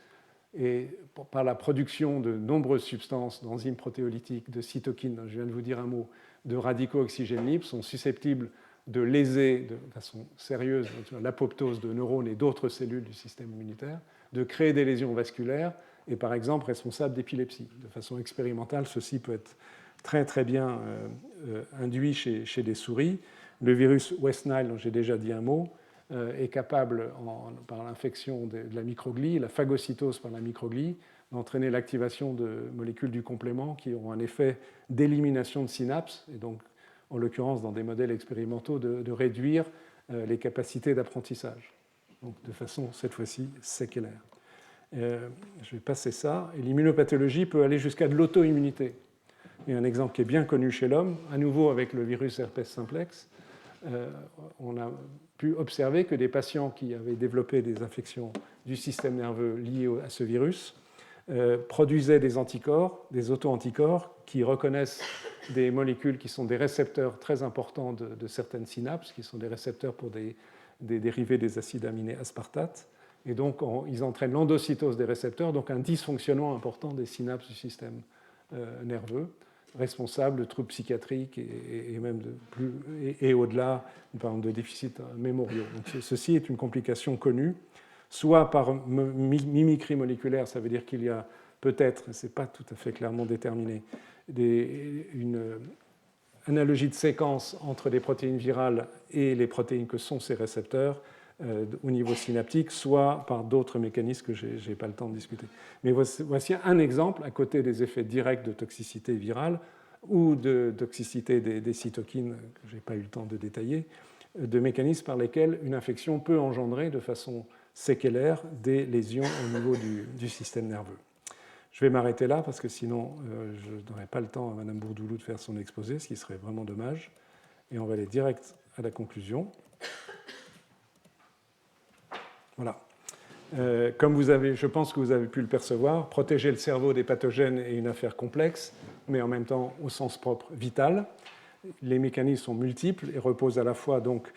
et par la production de nombreuses substances, d'enzymes protéolytiques, de cytokines, dont je viens de vous dire un mot, de radicaux oxygène libres, sont susceptibles de léser de façon sérieuse l'apoptose de neurones et d'autres cellules du système immunitaire, de créer des lésions vasculaires et par exemple responsable d'épilepsie. De façon expérimentale, ceci peut être très très bien induit chez des souris. Le virus West Nile, dont j'ai déjà dit un mot, est capable, par l'infection de la microglie, la phagocytose par la microglie, d'entraîner l'activation de molécules du complément qui ont un effet d'élimination de synapses, et donc, en l'occurrence, dans des modèles expérimentaux, de réduire les capacités d'apprentissage, donc de façon, cette fois-ci, séquelaire. Je vais passer ça. Et l'immunopathologie peut aller jusqu'à de l'auto-immunité. Il y a un exemple qui est bien connu chez l'homme, à nouveau avec le virus herpès simplex. On a pu observer que des patients qui avaient développé des infections du système nerveux liées à ce virus produisaient des anticorps, des auto-anticorps, qui reconnaissent des molécules qui sont des récepteurs très importants de certaines synapses, qui sont des récepteurs pour des dérivés des acides aminés aspartates. Et donc, ils entraînent l'endocytose des récepteurs, donc un dysfonctionnement important des synapses du système nerveux, responsable de troubles psychiatriques et même et au-delà, par exemple, de déficits mémoriaux. Donc, ceci est une complication connue, soit par mimicrie moléculaire, ça veut dire qu'il y a peut-être, ce n'est pas tout à fait clairement déterminé, une analogie de séquence entre les protéines virales et les protéines que sont ces récepteurs au niveau synaptique, soit par d'autres mécanismes que je n'ai pas le temps de discuter. Mais voici un exemple, à côté des effets directs de toxicité virale ou de toxicité des cytokines, que je n'ai pas eu le temps de détailler, de mécanismes par lesquels une infection peut engendrer de façon séquelaire des lésions au niveau du système nerveux. Je vais m'arrêter là parce que sinon je ne donnerai pas le temps à Mme Bourdoulou de faire son exposé, ce qui serait vraiment dommage. Et on va aller direct à la conclusion. Voilà. Comme je pense que vous avez pu le percevoir, protéger le cerveau des pathogènes est une affaire complexe, mais en même temps, au sens propre, vitale. Les mécanismes sont multiples et reposent à la fois donc,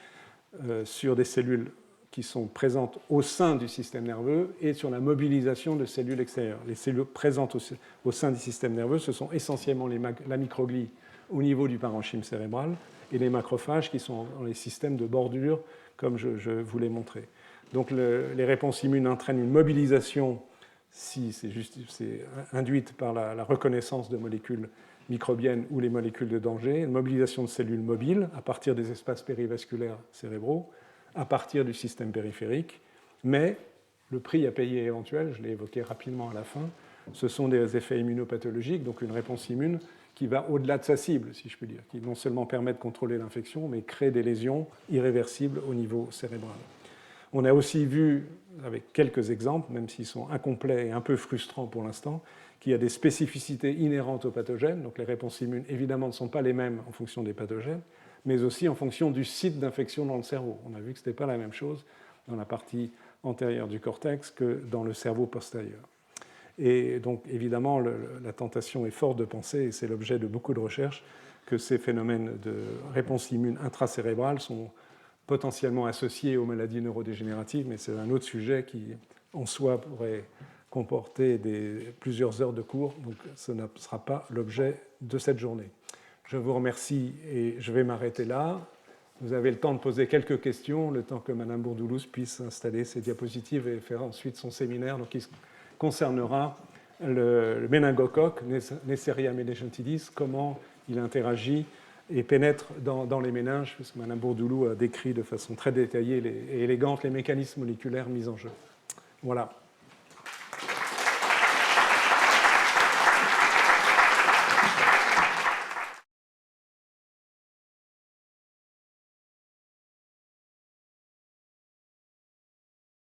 sur des cellules qui sont présentes au sein du système nerveux et sur la mobilisation de cellules extérieures. Les cellules présentes au sein du système nerveux, ce sont essentiellement la microglie au niveau du parenchyme cérébral et les macrophages qui sont dans les systèmes de bordure, comme je vous l'ai montré. Donc les réponses immunes entraînent une mobilisation, si c'est induite par la reconnaissance de molécules microbiennes ou les molécules de danger, une mobilisation de cellules mobiles à partir des espaces périvasculaires cérébraux, à partir du système périphérique, mais le prix à payer éventuel, je l'ai évoqué rapidement à la fin, ce sont des effets immunopathologiques, donc une réponse immune qui va au-delà de sa cible, si je puis dire, qui non seulement permet de contrôler l'infection, mais crée des lésions irréversibles au niveau cérébral. On a aussi vu, avec quelques exemples, même s'ils sont incomplets et un peu frustrants pour l'instant, qu'il y a des spécificités inhérentes aux pathogènes, donc les réponses immunes évidemment ne sont pas les mêmes en fonction des pathogènes, mais aussi en fonction du site d'infection dans le cerveau. On a vu que ce n'était pas la même chose dans la partie antérieure du cortex que dans le cerveau postérieur. Et donc, évidemment, la tentation est forte de penser, et c'est l'objet de beaucoup de recherches, que ces phénomènes de réponse immune intracérébrale sont potentiellement associés aux maladies neurodégénératives, mais c'est un autre sujet qui, en soi, pourrait comporter plusieurs heures de cours, donc ce ne sera pas l'objet de cette journée. Je vous remercie et je vais m'arrêter là. Vous avez le temps de poser quelques questions, le temps que Mme Bourdoulou puisse installer ses diapositives et faire ensuite son séminaire, donc qui concernera le méningocoque, Neisseria meningitidis, comment il interagit et pénètre dans les méninges, puisque Mme Bourdoulou a décrit de façon très détaillée et élégante les mécanismes moléculaires mis en jeu. Voilà.